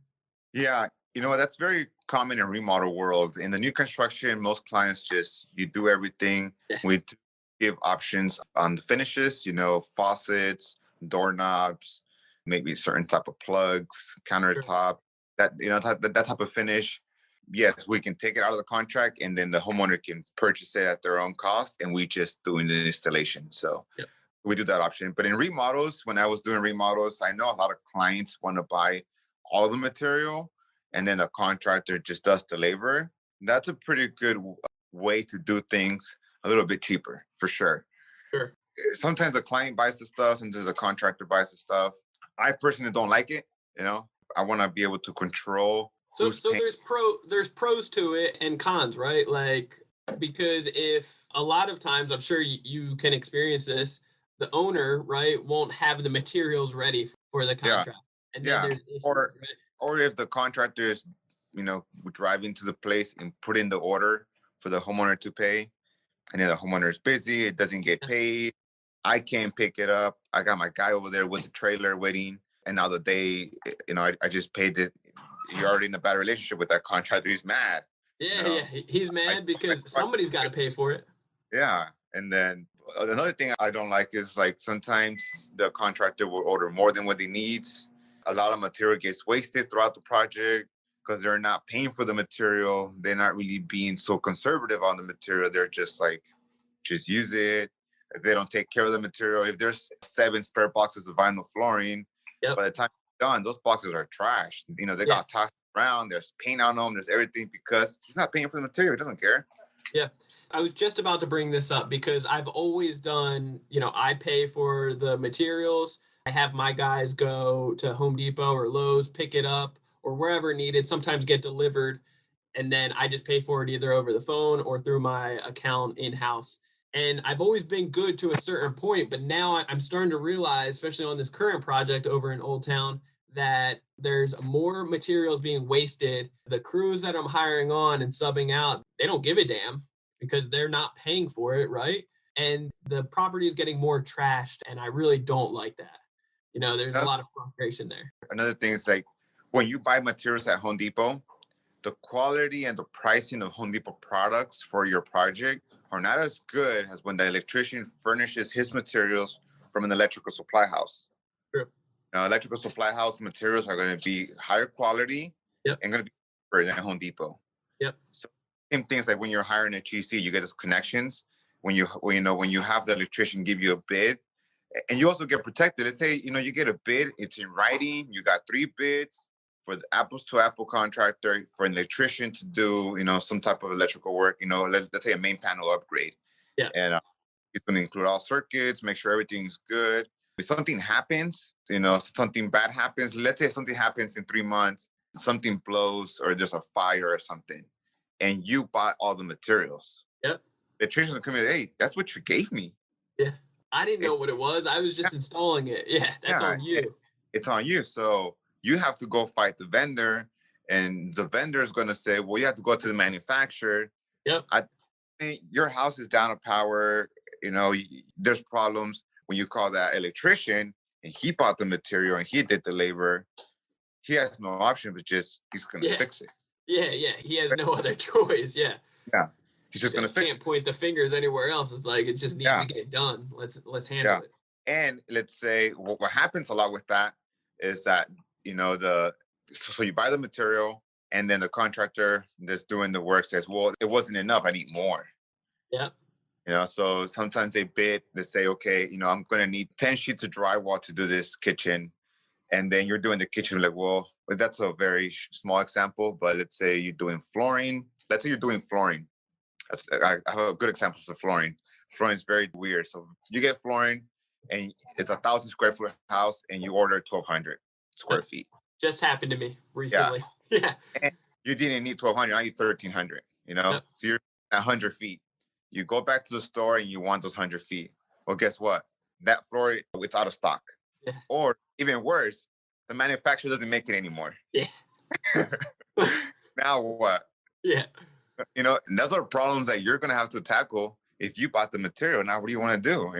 Speaker 3: Yeah, that's very common in remodel world. In the new construction, most clients just you do everything.
Speaker 2: Yeah.
Speaker 3: We do give options on the finishes, faucets, doorknobs, maybe certain type of plugs,
Speaker 2: Sure.
Speaker 3: countertop, that type of finish. Yes, we can take it out of the contract, and then the homeowner can purchase it at their own cost, and we just doing the installation. So
Speaker 2: Yep.
Speaker 3: we do that option. But in remodels, when I was doing remodels, I know a lot of clients want to buy all the material, and then the contractor just does the labor. That's a pretty good way to do things a little bit cheaper, for sure.
Speaker 2: Sure.
Speaker 3: Sometimes a client buys the stuff, sometimes a contractor buys the stuff. I personally don't like it. I want to be able to control
Speaker 2: So
Speaker 3: who's
Speaker 2: so
Speaker 3: paying.
Speaker 2: there's pros to it and cons, right? Like because if a lot of times I'm sure you can experience this, the owner, right, won't have the materials ready for the
Speaker 3: Yeah,
Speaker 2: contract. And then
Speaker 3: yeah.
Speaker 2: there's issues,
Speaker 3: Or
Speaker 2: right?
Speaker 3: or if the contractor is, driving to the place and put in the order for the homeowner to pay, and then the homeowner is busy, it doesn't get
Speaker 2: Yeah.
Speaker 3: paid. I can't pick it up. I got my guy over there with the trailer waiting. And now the day, I just paid it. You're already in a bad relationship with that contractor. He's mad.
Speaker 2: Yeah, yeah. He's
Speaker 3: I,
Speaker 2: mad
Speaker 3: I,
Speaker 2: because somebody's got to pay for it.
Speaker 3: yeah. And then another thing I don't like is like sometimes the contractor will order more than what he needs. A lot of material gets wasted throughout the project because they're not paying for the material. They're not really being so conservative on the material. They're just like, just use it. If they don't take care of the material, if there's 7 spare boxes of vinyl flooring,
Speaker 2: Yep.
Speaker 3: by the time it's done, those boxes are trashed. They
Speaker 2: Yeah.
Speaker 3: got tossed around. There's paint on them. There's everything because he's not paying for the material. He doesn't care.
Speaker 2: Yeah. I was just about to bring this up because I've always done, I pay for the materials. I have my guys go to Home Depot or Lowe's, pick it up or wherever needed, sometimes get delivered. And then I just pay for it either over the phone or through my account in house. And I've always been good to a certain point, but now I'm starting to realize, especially on this current project over in Old Town, that there's more materials being wasted. The crews that I'm hiring on and subbing out, they don't give a damn because they're not paying for it, right? And the property is getting more trashed, and I really don't like that. There's a
Speaker 3: Another,
Speaker 2: lot of frustration there.
Speaker 3: another thing is like when you buy materials at Home Depot, the quality and the pricing of Home Depot products for your project are not as good as when the electrician furnishes his materials from an electrical supply house.
Speaker 2: True.
Speaker 3: Now, electrical supply house materials are going to be higher quality
Speaker 2: Yep.
Speaker 3: and going to be cheaper than Home Depot.
Speaker 2: Yep.
Speaker 3: So same things like when you're hiring a GC, you get those connections. When you have the electrician give you a bid, and you also get protected. Let's say you get a bid, it's in writing. You got 3 bids for the apples to apple contractor for an electrician to do some type of electrical work. Let's say a main panel upgrade.
Speaker 2: Yeah.
Speaker 3: And it's going to include all circuits, make sure everything's good. If something happens, something bad happens, let's say something happens in 3 months, something blows or there's a fire or something, and you bought all the materials.
Speaker 2: Yep.
Speaker 3: The electrician's going to come in, hey, that's what you gave me.
Speaker 2: Yeah. I didn't know what it was. I was just installing it. Yeah, that's
Speaker 3: Yeah,
Speaker 2: on you.
Speaker 3: it's on you. So you have to go fight the vendor, and the vendor is going to say, well, you have to go to the manufacturer.
Speaker 2: Yep.
Speaker 3: I think your house is down to power. There's problems when you call that electrician and he bought the material and he did the labor. He has no option but just he's going to
Speaker 2: Yeah.
Speaker 3: fix it.
Speaker 2: Yeah. He has no other choice. Yeah.
Speaker 3: Yeah. He's just going to fix
Speaker 2: Can't
Speaker 3: it.
Speaker 2: point the fingers anywhere else. It's like it just needs to get done. Let's handle it.
Speaker 3: And let's say what happens a lot with that is that, so you buy the material and then the contractor that's doing the work says, well, it wasn't enough. I need more.
Speaker 2: Yeah.
Speaker 3: So sometimes they say, okay, I'm going to need 10 sheets of drywall to do this kitchen. And then you're doing the kitchen, like, well, that's a very small example, but let's say you're doing flooring. Let's say you're doing flooring. I have a good example for flooring. Flooring is very weird. So you get flooring and it's 1,000 square foot house and you order 1,200 square feet.
Speaker 2: Just happened to me recently. Yeah.
Speaker 3: And you didn't need 1,200, now you 1,300, Yep. So you're at 100 feet. You go back to the store and you want those 100 feet. Well, guess what? That floor, it's out of stock.
Speaker 2: Yeah.
Speaker 3: Or even worse, the manufacturer doesn't make it anymore.
Speaker 2: Yeah.
Speaker 3: Now what?
Speaker 2: Yeah.
Speaker 3: And those are problems that you're going to have to tackle if you bought the material. Now, what do you want to do?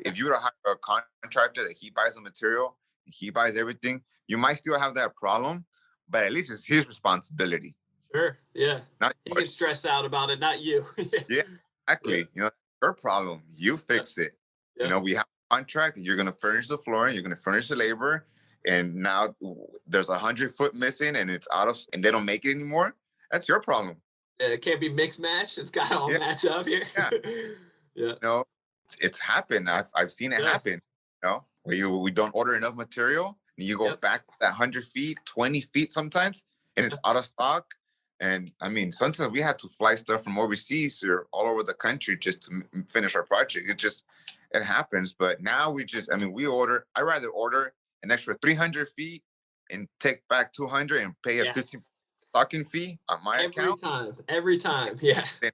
Speaker 3: If you were to hire a contractor that he buys the material, he buys everything, you might still have that problem, but at least it's his responsibility.
Speaker 2: Sure. Yeah.
Speaker 3: Not
Speaker 2: you can stress out about it, not you.
Speaker 3: Yeah, exactly. Your problem. You fix it.
Speaker 2: Yeah.
Speaker 3: We have a contract. You're going to furnish the flooring. You're going to furnish the labor. And now there's 100 foot missing and it's and they don't make it anymore. That's your problem.
Speaker 2: Yeah, it can't be mixed match. It's got to all match up here.
Speaker 3: Yeah. It's happened. I've seen it happen. Where we don't order enough material. And you go back that 100 feet, 20 feet sometimes, and it's out of stock. And I mean, sometimes we had to fly stuff from overseas or all over the country just to finish our project. It happens. But now I'd rather order an extra 300 feet and take back 200 and pay a 50 stocking fee on my account.
Speaker 2: Every time. Yeah.
Speaker 3: No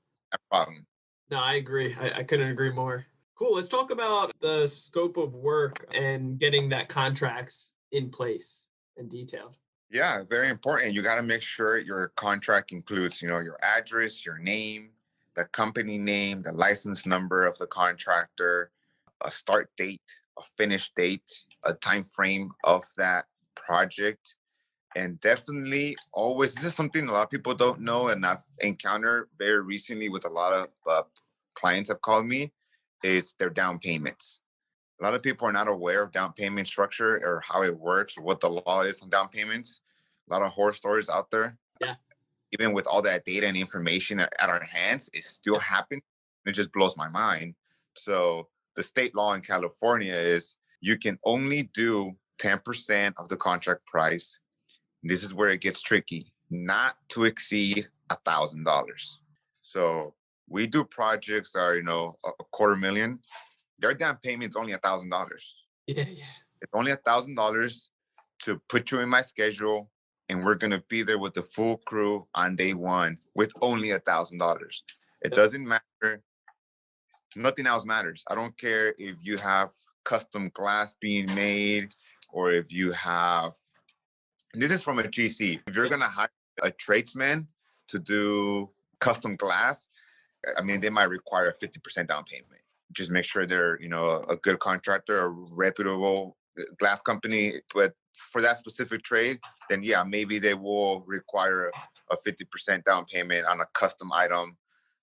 Speaker 3: problem.
Speaker 2: No, I agree. I couldn't agree more. Cool. Let's talk about the scope of work and getting that contracts in place and detailed.
Speaker 3: Yeah, very important. You got to make sure your contract includes, your address, your name, the company name, the license number of the contractor, a start date, a finish date, a time frame of that project. And definitely always, this is something a lot of people don't know, and I've encountered very recently with a lot of clients have called me, is their down payments. A lot of people are not aware of down payment structure or how it works, or what the law is on down payments. A lot of horror stories out there.
Speaker 2: Yeah.
Speaker 3: Even with all that data and information at our hands, it's still happening. It just blows my mind. So the state law in California is you can only do 10% of the contract price. This is where it gets tricky, not to exceed $1,000. So we do projects that are, $250,000. Their down payment's only $1,000.
Speaker 2: Yeah.
Speaker 3: It's only $1,000 to put you in my schedule, and we're gonna be there with the full crew on day one with only $1,000. It doesn't matter. Nothing else matters. I don't care if you have custom glass being made or if you have. This is from a GC. If you're gonna hire a tradesman to do custom glass, they might require a 50% down payment. Just make sure they're, a good contractor, a reputable glass company. But for that specific trade, then maybe they will require a 50% down payment on a custom item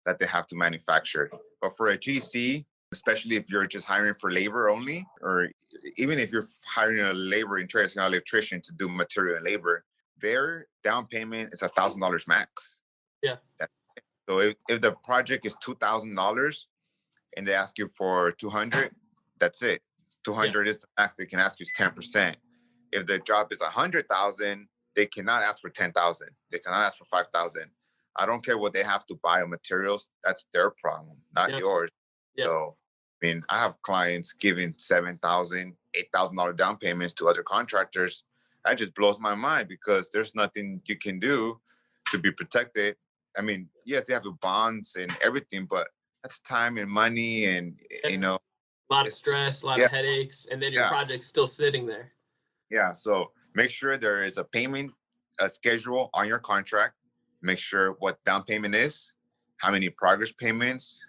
Speaker 3: that they have to manufacture. But for a GC, especially if you're just hiring for labor only, or even if you're hiring a labor in trade, an electrician to do material and labor, their down payment is $1,000 max.
Speaker 2: Yeah.
Speaker 3: So if the project is $2,000 and they ask you for 200, that's it. 200 is the max they can ask you, is 10%. If the job is 100,000, they cannot ask for 10,000. They cannot ask for 5,000. I don't care what they have to buy of materials. That's their problem, not yours.
Speaker 2: Yep.
Speaker 3: So, I have clients giving $7,000, $8,000 down payments to other contractors. That just blows my mind because there's nothing you can do to be protected. Yes, they have the bonds and everything, but that's time and money and,
Speaker 2: A lot of stress, a lot
Speaker 3: yeah,
Speaker 2: of headaches, and then your
Speaker 3: yeah,
Speaker 2: project's still sitting there.
Speaker 3: yeah. So make sure there is a payment schedule on your contract. Make sure what down payment is, how many progress payments.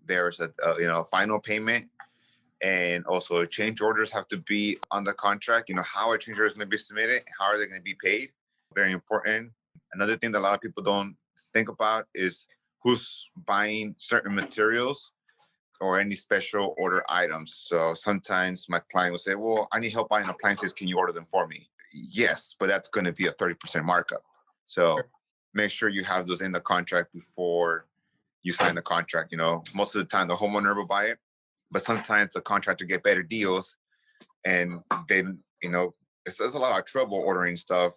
Speaker 3: There's a final payment, and also change orders have to be on the contract. How a change order is going to be submitted, how are they going to be paid? Very important. Another thing that a lot of people don't think about is who's buying certain materials or any special order items. So sometimes my client will say, well, I need help buying appliances. Can you order them for me? Yes, but that's going to be a 30% markup. So make sure you have those in the contract before you sign the contract. Most of the time the homeowner will buy it, but sometimes the contractor get better deals, and then, there's a lot of trouble ordering stuff.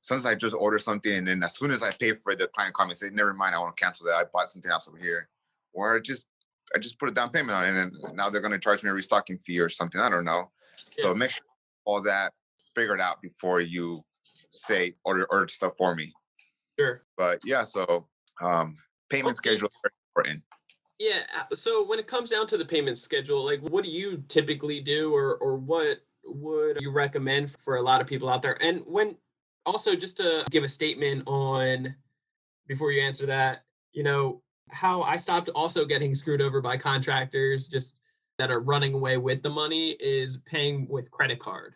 Speaker 3: Sometimes I just order something, and then as soon as I pay for it, the client calls me and says, never mind, I want to cancel that. I bought something else over here. Or I just put a down payment on it, and now they're going to charge me a restocking fee or something. I don't know. So make sure all that figured out before you say order stuff for me.
Speaker 2: Sure.
Speaker 3: But yeah, so payment schedule is very important.
Speaker 2: Yeah. So when it comes down to the payment schedule, like what do you typically do, or what would you recommend for a lot of people out there? And when also, just to give a statement on before you answer that, how I stopped also getting screwed over by contractors just that are running away with the money is paying with credit card.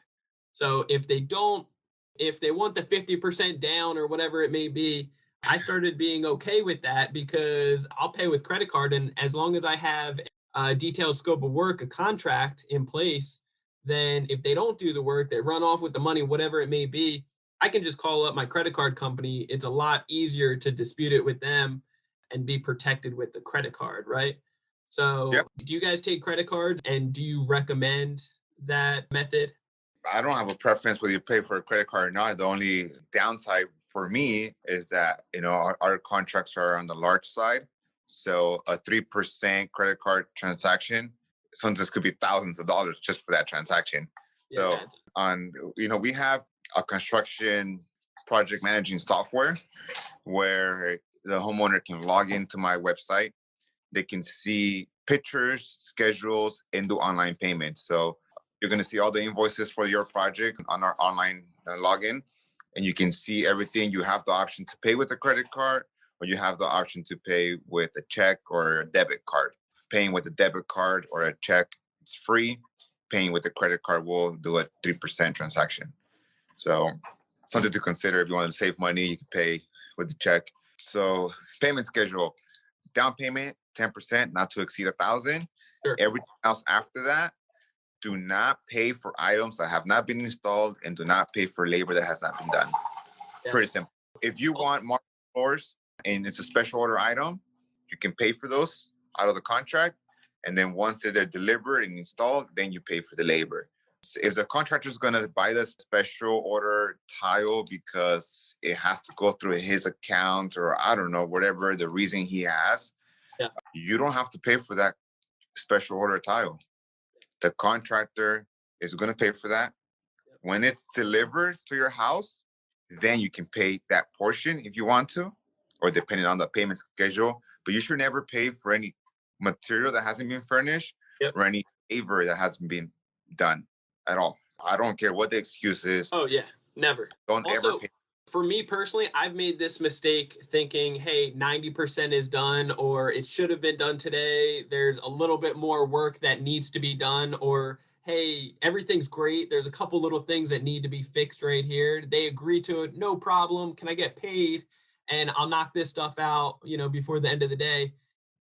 Speaker 2: So if they want the 50% down or whatever it may be, I started being okay with that because I'll pay with credit card. And as long as I have a detailed scope of work, a contract in place, then if they don't do the work, they run off with the money, whatever it may be, I can just call up my credit card company. It's a lot easier to dispute it with them and be protected with the credit card, right? So do you guys take credit cards, and do you recommend that method?
Speaker 3: I don't have a preference whether you pay for a credit card or not. The only downside for me is that, our contracts are on the large side. So a 3% credit card transaction, sometimes could be thousands of dollars just for that transaction. So we have a construction project managing software where the homeowner can log into my website. They can see pictures, schedules, and do online payments. So you're going to see all the invoices for your project on our online login, and you can see everything. You have the option to pay with a credit card, or you have the option to pay with a check or a debit card. Paying with a debit card or a check, it's free. Paying with a credit card will do a 3% transaction. So something to consider. If you want to save money, you can pay with the check. So payment schedule, down payment, 10%, not to exceed $1,000.
Speaker 2: Sure.
Speaker 3: Everything else after that, do not pay for items that have not been installed, and do not pay for labor that has not been done. Pretty simple. If you want marble floors and it's a special order item, you can pay for those out of the contract. And then once they're delivered and installed, then you pay for the labor. So if the contractor is going to buy the special order tile because it has to go through his account, or I don't know, whatever the reason he has, you don't have to pay for that special order tile. The contractor is going to pay for that. When it's delivered to your house, then you can pay that portion if you want to, or depending on the payment schedule. But you should never pay for any material that hasn't been furnished or any labor that hasn't been done at all. I don't care what the excuse is.
Speaker 2: Oh, yeah, never.
Speaker 3: Don't ever pay.
Speaker 2: For me personally, I've made this mistake thinking, hey, 90% is done, or it should have been done today. There's a little bit more work that needs to be done, or hey, everything's great. There's a couple little things that need to be fixed right here. They agree to it. No problem. Can I get paid? And I'll knock this stuff out, before the end of the day.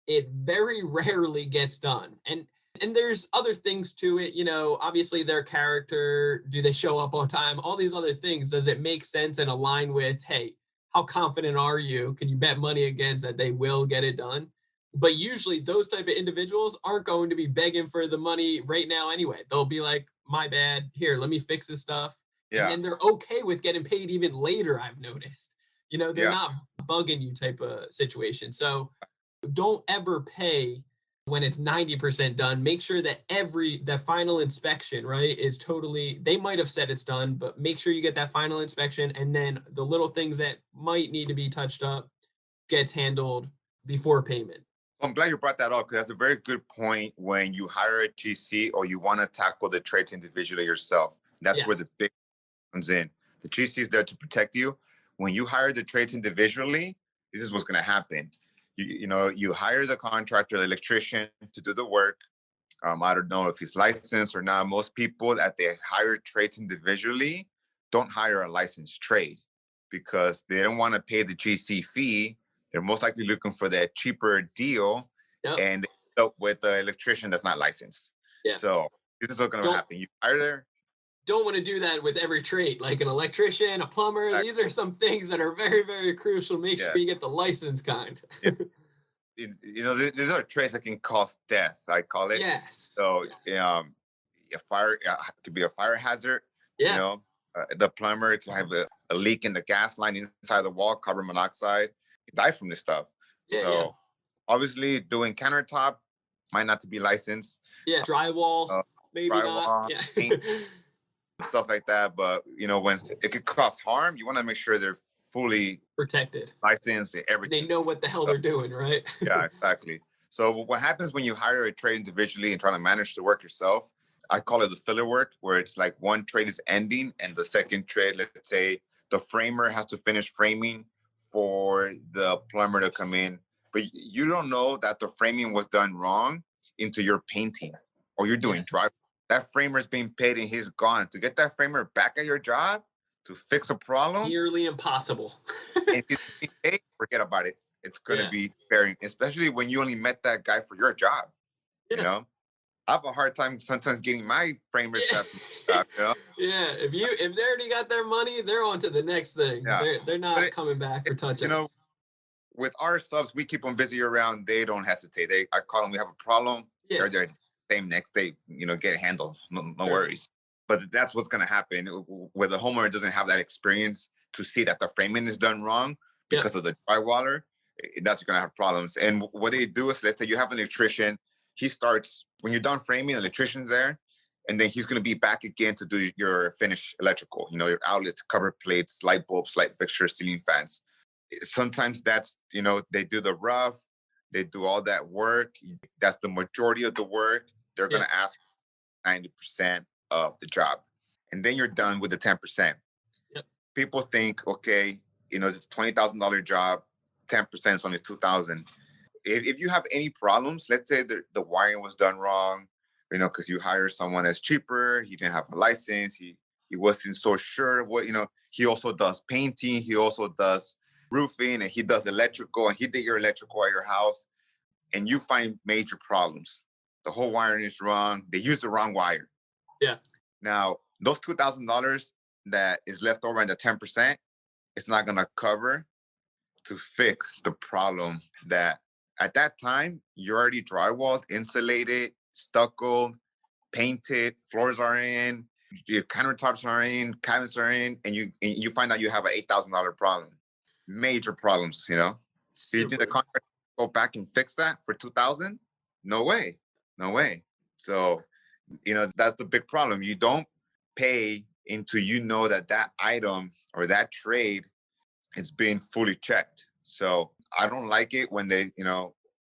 Speaker 2: It very rarely gets done. And there's other things to it, obviously their character, do they show up on time? All these other things. Does it make sense and align with, hey, how confident are you? Can you bet money against that they will get it done? But usually those type of individuals aren't going to be begging for the money right now anyway. They'll be like, my bad, here, let me fix this stuff. Yeah. And they're okay with getting paid even later, I've noticed. They're not bugging you type of situation. So don't ever pay when it's 90% done. Make sure that that final inspection, right, is totally, they might have said it's done, but make sure you get that final inspection, and then the little things that might need to be touched up gets handled before payment.
Speaker 3: I'm glad you brought that up because that's a very good point when you hire a GC or you want to tackle the trades individually yourself. That's where the big comes in. The GC is there to protect you. When you hire the trades individually, this is what's going to happen. You hire the contractor, the electrician to do the work. I don't know if he's licensed or not. Most people that they hire trades individually don't hire a licensed trade because they don't want to pay the GC fee. They're most likely looking for that cheaper deal, and they end up with an electrician that's not licensed. Yeah. So this is what's going to happen. You hire there.
Speaker 2: Don't want to do that with every trade, like an electrician, a plumber. Exactly. These are some things that are very, very crucial. Make sure you get the license kind.
Speaker 3: These are trades that can cause death, I call it.
Speaker 2: Yes.
Speaker 3: So, a fire to be a fire hazard. Yeah. The plumber can have a leak in the gas line inside the wall, carbon monoxide. Die from this stuff. Obviously doing countertop might not to be licensed.
Speaker 2: Yeah, drywall, maybe
Speaker 3: drywall,
Speaker 2: not.
Speaker 3: Paint, stuff like that. But when it could cause harm, you want to make sure they're fully
Speaker 2: protected,
Speaker 3: licensed, and everything.
Speaker 2: They know what the hell they're doing, right?
Speaker 3: Yeah, exactly. So what happens when you hire a trade individually and trying to manage the work yourself? I call it the filler work, where it's like one trade is ending and the second trade, let's say the framer has to finish framing for the plumber to come in, but you don't know that the framing was done wrong until you're painting or you're doing drywall. That framer's being paid and he's gone. To get that framer back at your job to fix a problem,
Speaker 2: nearly impossible.
Speaker 3: And he's being paid, forget about it. It's going to be fair, especially when you only met that guy for your job. I have a hard time sometimes getting my framers to job,
Speaker 2: Yeah, if they already got their money, they're on to the next thing. Yeah. They're not coming back or touching.
Speaker 3: With our subs, we keep them busy year round. They don't hesitate. I call them. We have a problem. Yeah. They're there same next day. Get it handled. No worries. But that's what's gonna happen where the homeowner doesn't have that experience to see that the framing is done wrong because of the drywaller. That's gonna have problems. And what they do is, let's say you have an electrician. He starts when you're done framing. The electrician's there. And then he's going to be back again to do your finished electrical, your outlets, cover plates, light bulbs, light fixtures, ceiling fans. Sometimes that's, they do the rough, they do all that work. That's the majority of the work. They're going to ask 90% of the job. And then you're done with the 10%. Yep. People think, okay, it's a $20,000 job, 10% is only $2,000. If you have any problems, let's say the wiring was done wrong, because you hire someone that's cheaper, he didn't have a license, he wasn't so sure of what, he also does painting, he also does roofing, and he does electrical, and he did your electrical at your house, and you find major problems. The whole wiring is wrong. They use the wrong wire.
Speaker 2: Yeah.
Speaker 3: Now, those $2,000 that is left over in the 10%, it's not going to cover to fix the problem that at that time, you're already drywalled, insulated, stuccoed, painted, floors are in, your countertops are in, cabinets are in, and you find out you have an $8,000 problem. Major problems, Do you think the contractor go back and fix that for $2,000? No way. So, that's the big problem. You don't pay until that item or that trade is being fully checked. So I don't like it when they,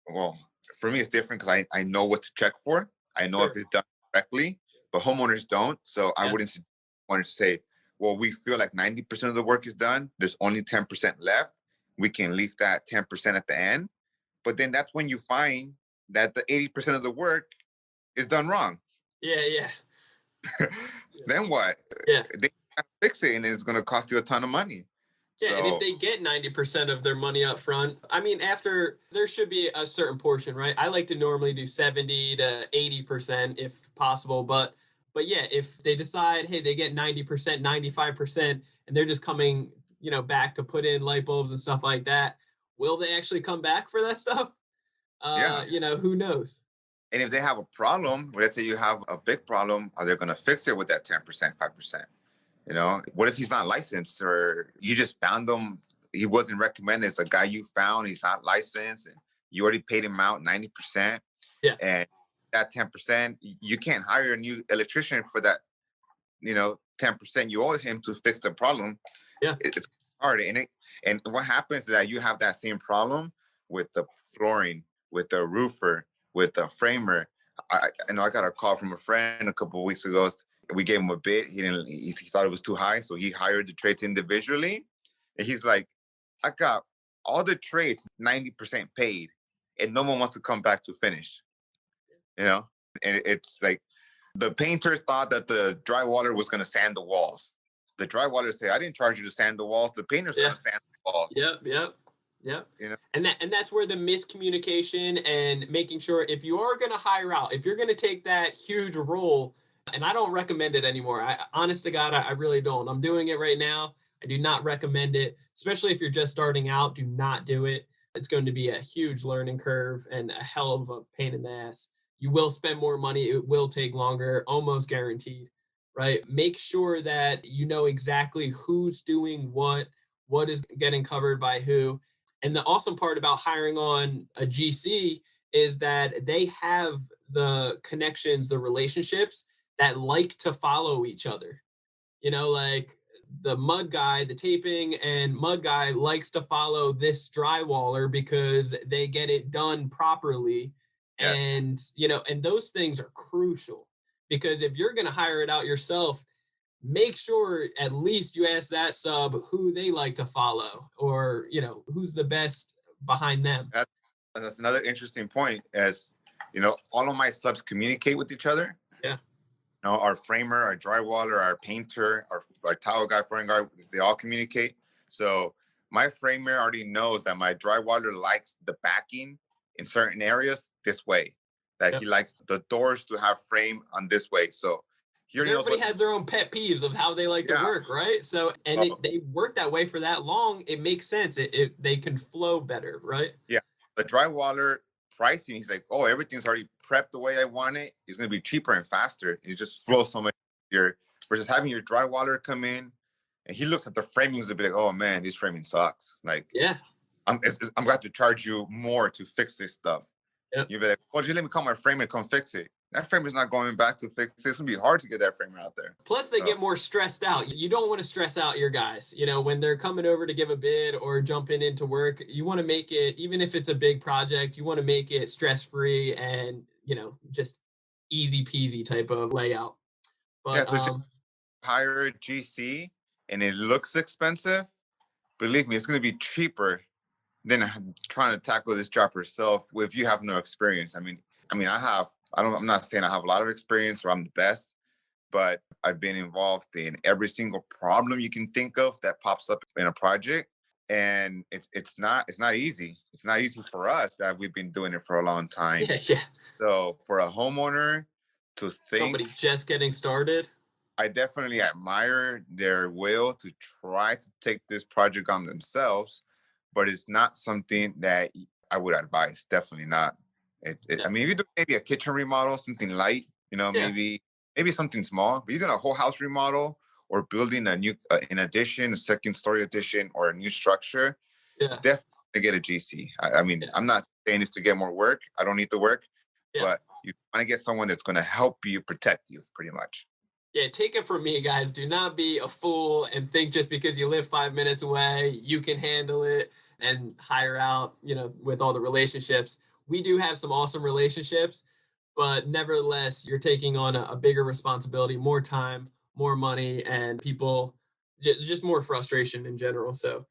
Speaker 3: well, for me, it's different because I know what to check for. I know if it's done correctly, but homeowners don't. So I wouldn't want to say, well, we feel like 90% of the work is done. There's only 10% left. We can leave that 10% at the end. But then that's when you find that the 80% of the work is done wrong.
Speaker 2: Yeah.
Speaker 3: Then what?
Speaker 2: Yeah.
Speaker 3: They have to fix it, and it's going to cost you a ton of money.
Speaker 2: Yeah, and if they get 90% of their money up front, after there should be a certain portion, right? I like to normally do 70 to 80% if possible. But yeah, if they decide, hey, they get 90%, 95%, and they're just coming, back to put in light bulbs and stuff like that, will they actually come back for that stuff? Who knows?
Speaker 3: And if they have a problem, let's say you have a big problem, are they going to fix it with that 10%, 5%? What if he's not licensed or you just found him? He wasn't recommended. It's a guy you found. He's not licensed and you already paid him out 90%.
Speaker 2: Yeah.
Speaker 3: And that 10%, you can't hire a new electrician for that, 10% you owe him to fix the problem.
Speaker 2: Yeah.
Speaker 3: It's hard. And what happens is that you have that same problem with the flooring with the roofer, with the framer. I know I got a call from a friend a couple of weeks ago. We gave him a bid. He thought it was too high, so he hired the trades individually. And he's like, I got all the trades 90% paid, and no one wants to come back to finish. And it's like the painter thought that the drywaller was going to sand the walls. The drywaller said, I didn't charge you to sand the walls. The painter's going to sand the walls.
Speaker 2: Yep. And that's where the miscommunication and making sure, if you are going to hire out, if you're going to take that huge role, and I don't recommend it anymore. Honest to God, I really don't. I'm doing it right now. I do not recommend it, especially if you're just starting out. Do not do it. It's going to be a huge learning curve and a hell of a pain in the ass. You will spend more money. It will take longer, almost guaranteed, right? Make sure that you know exactly who's doing what is getting covered by who. And the awesome part about hiring on a GC is that they have the connections, the relationships that like to follow each other. Like the mud guy, the taping and mud guy likes to follow this drywaller because they get it done properly. Yes. And those things are crucial, because if you're going to hire it out yourself, make sure at least you ask that sub who they like to follow, or, who's the best behind them.
Speaker 3: That's another interesting point, as, all of my subs communicate with each other.
Speaker 2: Yeah.
Speaker 3: Our framer, our drywaller, our painter, our tile guy, flooring guy, they all communicate. So my framer already knows that my drywaller likes the backing in certain areas this way, that he likes the doors to have frame on this way. So
Speaker 2: everybody has their own pet peeves of how they like to work, right? So, and they work that way for that long. It makes sense. They can flow better, right?
Speaker 3: Yeah. The drywaller pricing, he's like, oh, everything's already prepped the way I want it. It's going to be cheaper and faster. It just flows so much easier versus having your drywaller come in and he looks at the framings and be like, oh man, this framing sucks. Like, I'm going to have to charge you more to fix this stuff. Yep. You'll be like, well, just let me call my framer and come fix it. That framer's not going back to fix it. It's going to be hard to get that framer out there.
Speaker 2: Plus, they get more stressed out. You don't want to stress out your guys. When they're coming over to give a bid or jumping into work, you want to make it, even if it's a big project, you want to make it stress-free and, just easy peasy type of layout. But,
Speaker 3: so just hire a GC and it looks expensive. Believe me, it's going to be cheaper than trying to tackle this job yourself if you have no experience. I'm not saying I have a lot of experience or I'm the best, but I've been involved in every single problem you can think of that pops up in a project. And it's not easy. It's not easy for us that we've been doing it for a long time.
Speaker 2: Yeah.
Speaker 3: So for a homeowner to think,
Speaker 2: somebody just getting started,
Speaker 3: I definitely admire their will to try to take this project on themselves, but it's not something that I would advise. Definitely not. If you do maybe a kitchen remodel, something light, maybe something small, but you're doing a whole house remodel or building a new, an addition, a second story addition, or a new structure, definitely get a GC. I'm not saying this to get more work. I don't need the work, but you want to get someone that's going to help you, protect you pretty much.
Speaker 2: Yeah, take it from me, guys. Do not be a fool and think just because you live 5 minutes away, you can handle it and hire out, with all the relationships. We do have some awesome relationships, but nevertheless, you're taking on a bigger responsibility, more time, more money, and people, just more frustration in general. So,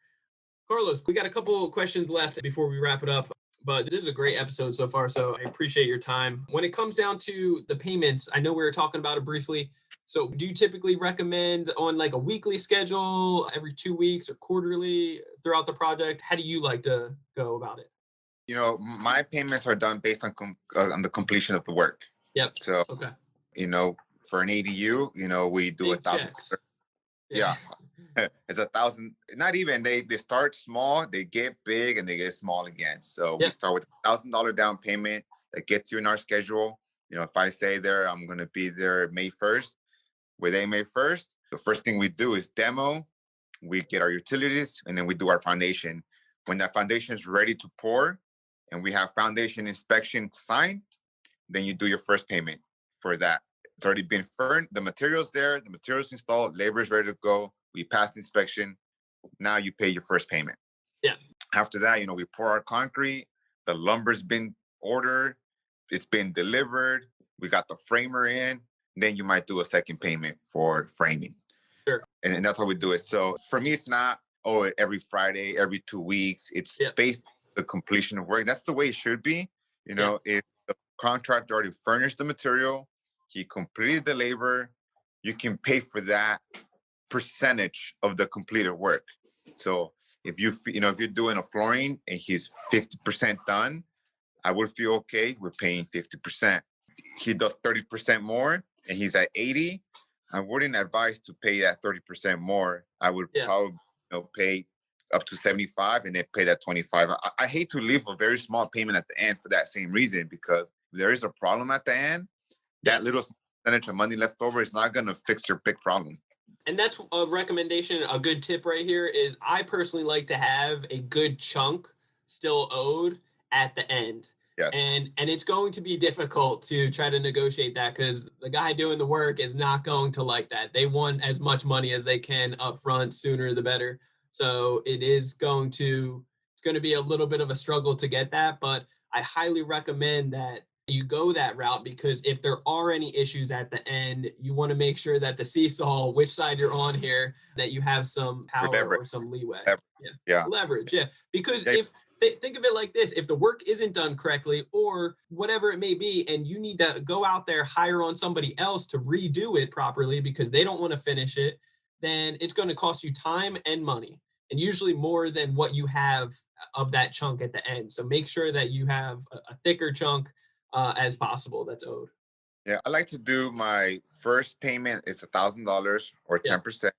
Speaker 2: Carlos, we got a couple questions left before we wrap it up, but this is a great episode so far, so I appreciate your time. When it comes down to the payments, I know we were talking about it briefly. So do you typically recommend on like a weekly schedule, every 2 weeks, or quarterly throughout the project? How do you like to go about it?
Speaker 3: My payments are done based on the completion of the work.
Speaker 2: Yep.
Speaker 3: So,
Speaker 2: okay.
Speaker 3: For an ADU, we do $1,000. Yeah. It's $1,000. Not even, they start small, they get big, and they get small again. So we start with $1,000 down payment that gets you in our schedule. If I say there, I'm going to be there May 1st, within May 1st, the first thing we do is demo. We get our utilities, and then we do our foundation. When that foundation is ready to pour, and we have foundation inspection signed, then you do your first payment for that. It's already been firmed. The material's there. The material's installed. Labor is ready to go. We passed inspection. Now you pay your first payment.
Speaker 2: Yeah.
Speaker 3: After that, we pour our concrete. The lumber's been order, it's been delivered, we got the framer in, then you might do a second payment for framing.
Speaker 2: Sure.
Speaker 3: And that's how we do it. So for me, it's not, every Friday, every 2 weeks. It's based on the completion of work. That's the way it should be. If the contractor already furnished the material, he completed the labor, you can pay for that percentage of the completed work. So if if you're doing a flooring and he's 50% done, I would feel okay with paying 50%. He does 30% more and he's at 80. I wouldn't advise to pay that 30% more. I would probably pay up to 75 and then pay that 25. I hate to leave a very small payment at the end for that same reason, because if there is a problem at the end, that little percentage of money left over is not going to fix your big problem.
Speaker 2: And that's a recommendation. A good tip right here is I personally like to have a good chunk still owed at the end.
Speaker 3: Yes.
Speaker 2: And it's going to be difficult to try to negotiate that, because the guy doing the work is not going to like that. They want as much money as they can up front, sooner the better. So it's going to be a little bit of a struggle to get that, but I highly recommend that you go that route, because if there are any issues at the end, you want to make sure that the seesaw, which side you're on here, that you have some power or some leeway. Leverage. Because think of it like this: if the work isn't done correctly or whatever it may be, and you need to go out there, hire on somebody else to redo it properly because they don't want to finish it, then it's going to cost you time and money, and usually more than what you have of that chunk at the end. So make sure that you have a thicker chunk as possible that's owed.
Speaker 3: Yeah, I like to do my first payment is $1,000 or 10%,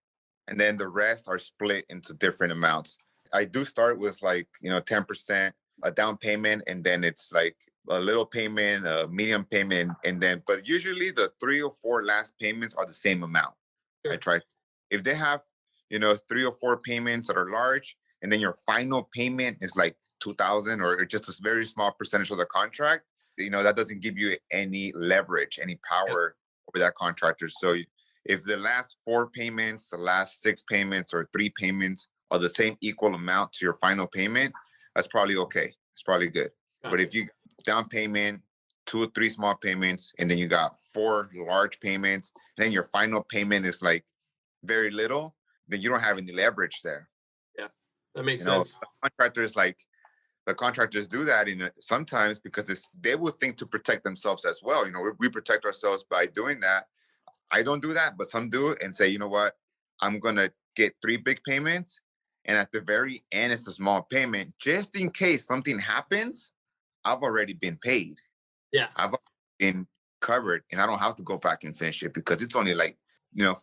Speaker 3: and then the rest are split into different amounts. I do start with 10%, a down payment, and then it's like a little payment, a medium payment, but usually the 3 or 4 last payments are the same amount. Sure. I try. If they have 3 or 4 payments that are large, and then your final payment is like $2,000 or just a very small percentage of the contract, that doesn't give you any leverage, any power over that contractor. So if the last 4 payments, the last 6 payments, or 3 payments are the same equal amount to your final payment, that's probably okay. It's probably good. But if you down payment, 2 or 3 small payments, and then you got 4 large payments, and then your final payment is like very little, then you don't have any leverage there.
Speaker 2: Yeah, that makes sense.
Speaker 3: The contractors do that sometimes because they would think to protect themselves as well. We protect ourselves by doing that. I don't do that, but some do and say, you know what, I'm going to get 3 big payments, and at the very end, it's a small payment. Just in case something happens, I've already been paid.
Speaker 2: Yeah.
Speaker 3: I've been covered, and I don't have to go back and finish it because it's only 5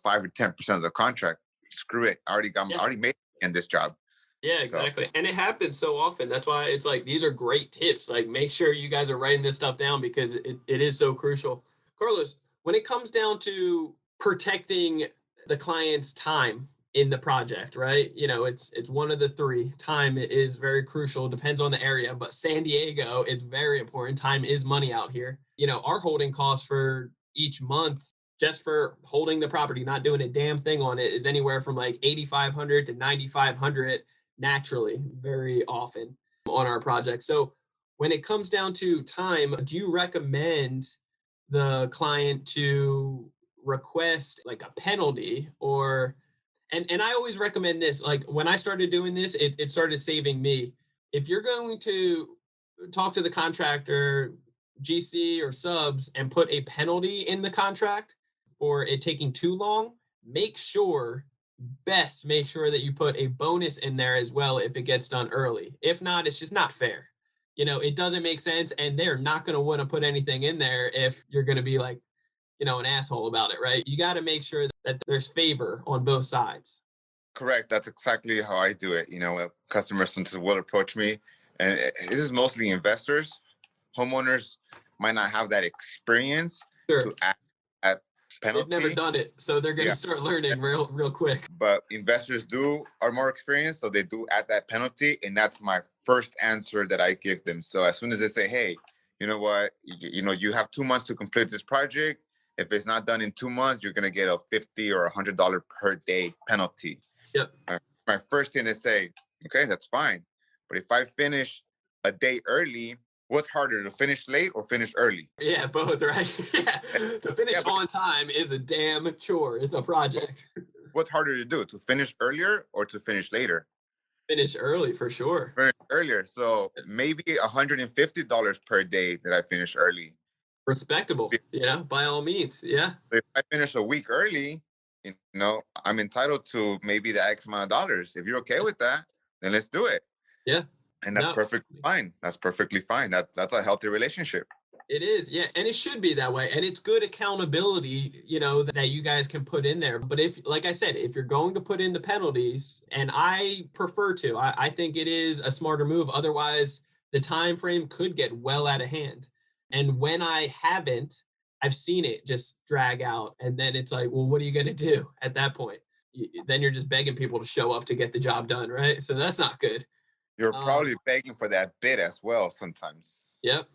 Speaker 3: or 10% of the contract. Screw it. I already made it in this job.
Speaker 2: Yeah, exactly. So. And it happens so often. That's why it's like, these are great tips. Like, make sure you guys are writing this stuff down because it is so crucial. Carlos, when it comes down to protecting the client's time in the project, right? It's one of the 3. Time is very crucial, depends on the area, but San Diego, it's very important. Time is money out here. Our holding costs for each month, just for holding the property, not doing a damn thing on it, is anywhere from like $8,500 to $9,500 naturally, very often on our project. So when it comes down to time, do you recommend the client to request like a penalty and I always recommend this, like when I started doing this, it started saving me. If you're going to talk to the contractor, GC or subs, and put a penalty in the contract for it taking too long, make sure that you put a bonus in there as well if it gets done early. If not, it's just not fair. It doesn't make sense, and they're not going to want to put anything in there if you're going to be like, an asshole about it, right? You got to make sure that there's favor on both sides.
Speaker 3: Correct. That's exactly how I do it. Customers sometimes will approach me, and this is mostly investors. Homeowners might not have that experience to add that penalty.
Speaker 2: They've never done it, so they're going to start learning real quick.
Speaker 3: But investors are more experienced, so they do add that penalty, and that's my first answer that I give them. So as soon as they say, hey, you know what, you have 2 months to complete this project. If it's not done in 2 months, you're going to get a $50 or $100 per day penalty.
Speaker 2: Yep.
Speaker 3: My first thing is say, okay, that's fine. But if I finish a day early, What's harder, to finish late or finish early?
Speaker 2: Yeah, both, right? Yeah. To finish on time is a damn chore. It's a project.
Speaker 3: What's harder to do, to finish earlier or to finish later?
Speaker 2: Finish early for sure.
Speaker 3: Finish earlier. So maybe $150 per day that I finish early.
Speaker 2: Respectable. Yeah, by all means. Yeah.
Speaker 3: If I finish a week early, I'm entitled to maybe the X amount of dollars. If you're okay with that, then let's do it.
Speaker 2: Yeah.
Speaker 3: And that's perfectly fine. That's perfectly fine. That's a healthy relationship.
Speaker 2: It is, yeah, and it should be that way. And it's good accountability, that you guys can put in there. But if, like I said, if you're going to put in the penalties, and I prefer to, I think it is a smarter move. Otherwise, the time frame could get well out of hand. And when I haven't, I've seen it just drag out. And then it's like, well, what are you going to do at that point? Then you're just begging people to show up to get the job done, right? So that's not good.
Speaker 3: You're probably begging for that bid as well sometimes.
Speaker 2: Yep.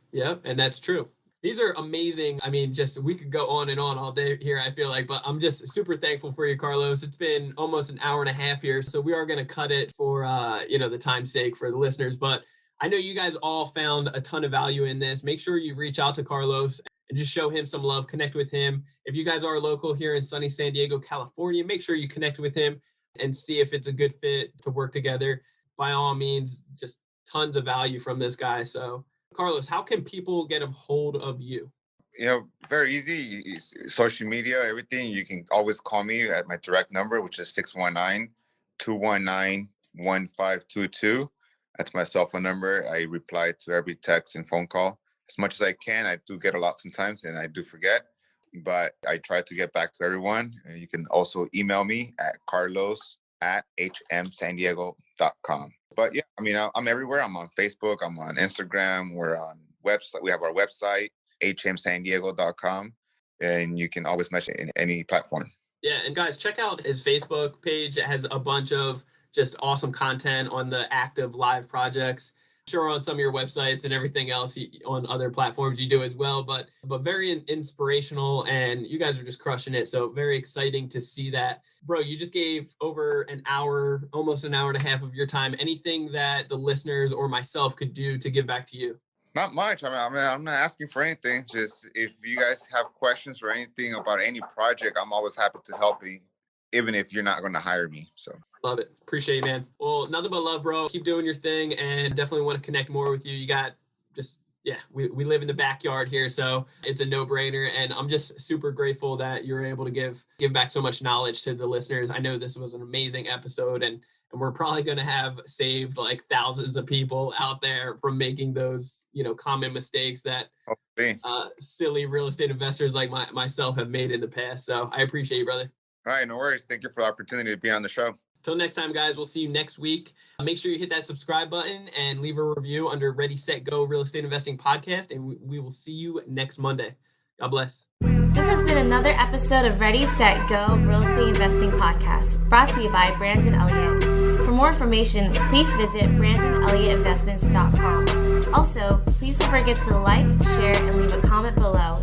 Speaker 2: And that's true. These are amazing. I mean, we could go on and on all day here, I feel like, but I'm just super thankful for you, Carlos. It's been almost an hour and a half here. So we are going to cut it for, the time's sake for the listeners. But I know you guys all found a ton of value in this. Make sure you reach out to Carlos and just show him some love, connect with him. If you guys are local here in sunny San Diego, California, make sure you connect with him and see if it's a good fit to work together. By all means, just tons of value from this guy. So Carlos, how can people get a hold of you?
Speaker 3: Very easy. Social media, everything. You can always call me at my direct number, which is 619-219-1522. That's my cell phone number. I reply to every text and phone call as much as I can. I do get a lot sometimes, and I do forget, but I try to get back to everyone. You can also email me at carlos@hmsandiego.com. But yeah, I mean, I'm everywhere. I'm on Facebook. I'm on Instagram. We're on website. We have our website, hmsandiego.com, and you can always message in any platform.
Speaker 2: Yeah, and guys, check out his Facebook page. It has a bunch of just awesome content on the active live projects. Sure, on some of your websites and everything else on other platforms you do as well, but very inspirational, and you guys are just crushing it. So very exciting to see that. Bro, you just gave over an hour, almost an hour and a half of your time. Anything that the listeners or myself could do to give back to you?
Speaker 3: Not much. I mean, I'm not asking for anything. Just if you guys have questions or anything about any project, I'm always happy to help you, even if you're not going to hire me. So
Speaker 2: love it. Appreciate you, man. Well, nothing but love, bro. Keep doing your thing, and definitely want to connect more with you. You got we live in the backyard here, so it's a no-brainer. And I'm just super grateful that you're able to give back so much knowledge to the listeners. I know this was an amazing episode, and we're probably going to have saved like thousands of people out there from making those, common mistakes that silly real estate investors like myself have made in the past. So I appreciate you, brother.
Speaker 3: All right, no worries. Thank you for the opportunity to be on the show.
Speaker 2: Till next time, guys, we'll see you next week. Make sure you hit that subscribe button and leave a review under Ready, Set, Go Real Estate Investing Podcast, and we will see you next Monday. God bless.
Speaker 1: This has been another episode of Ready, Set, Go Real Estate Investing Podcast, brought to you by Brandon Elliott. For more information, please visit BrandonElliottInvestments.com. Also, please don't forget to like, share, and leave a comment below.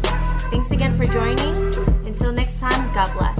Speaker 1: Thanks again for joining. Until next time, God bless.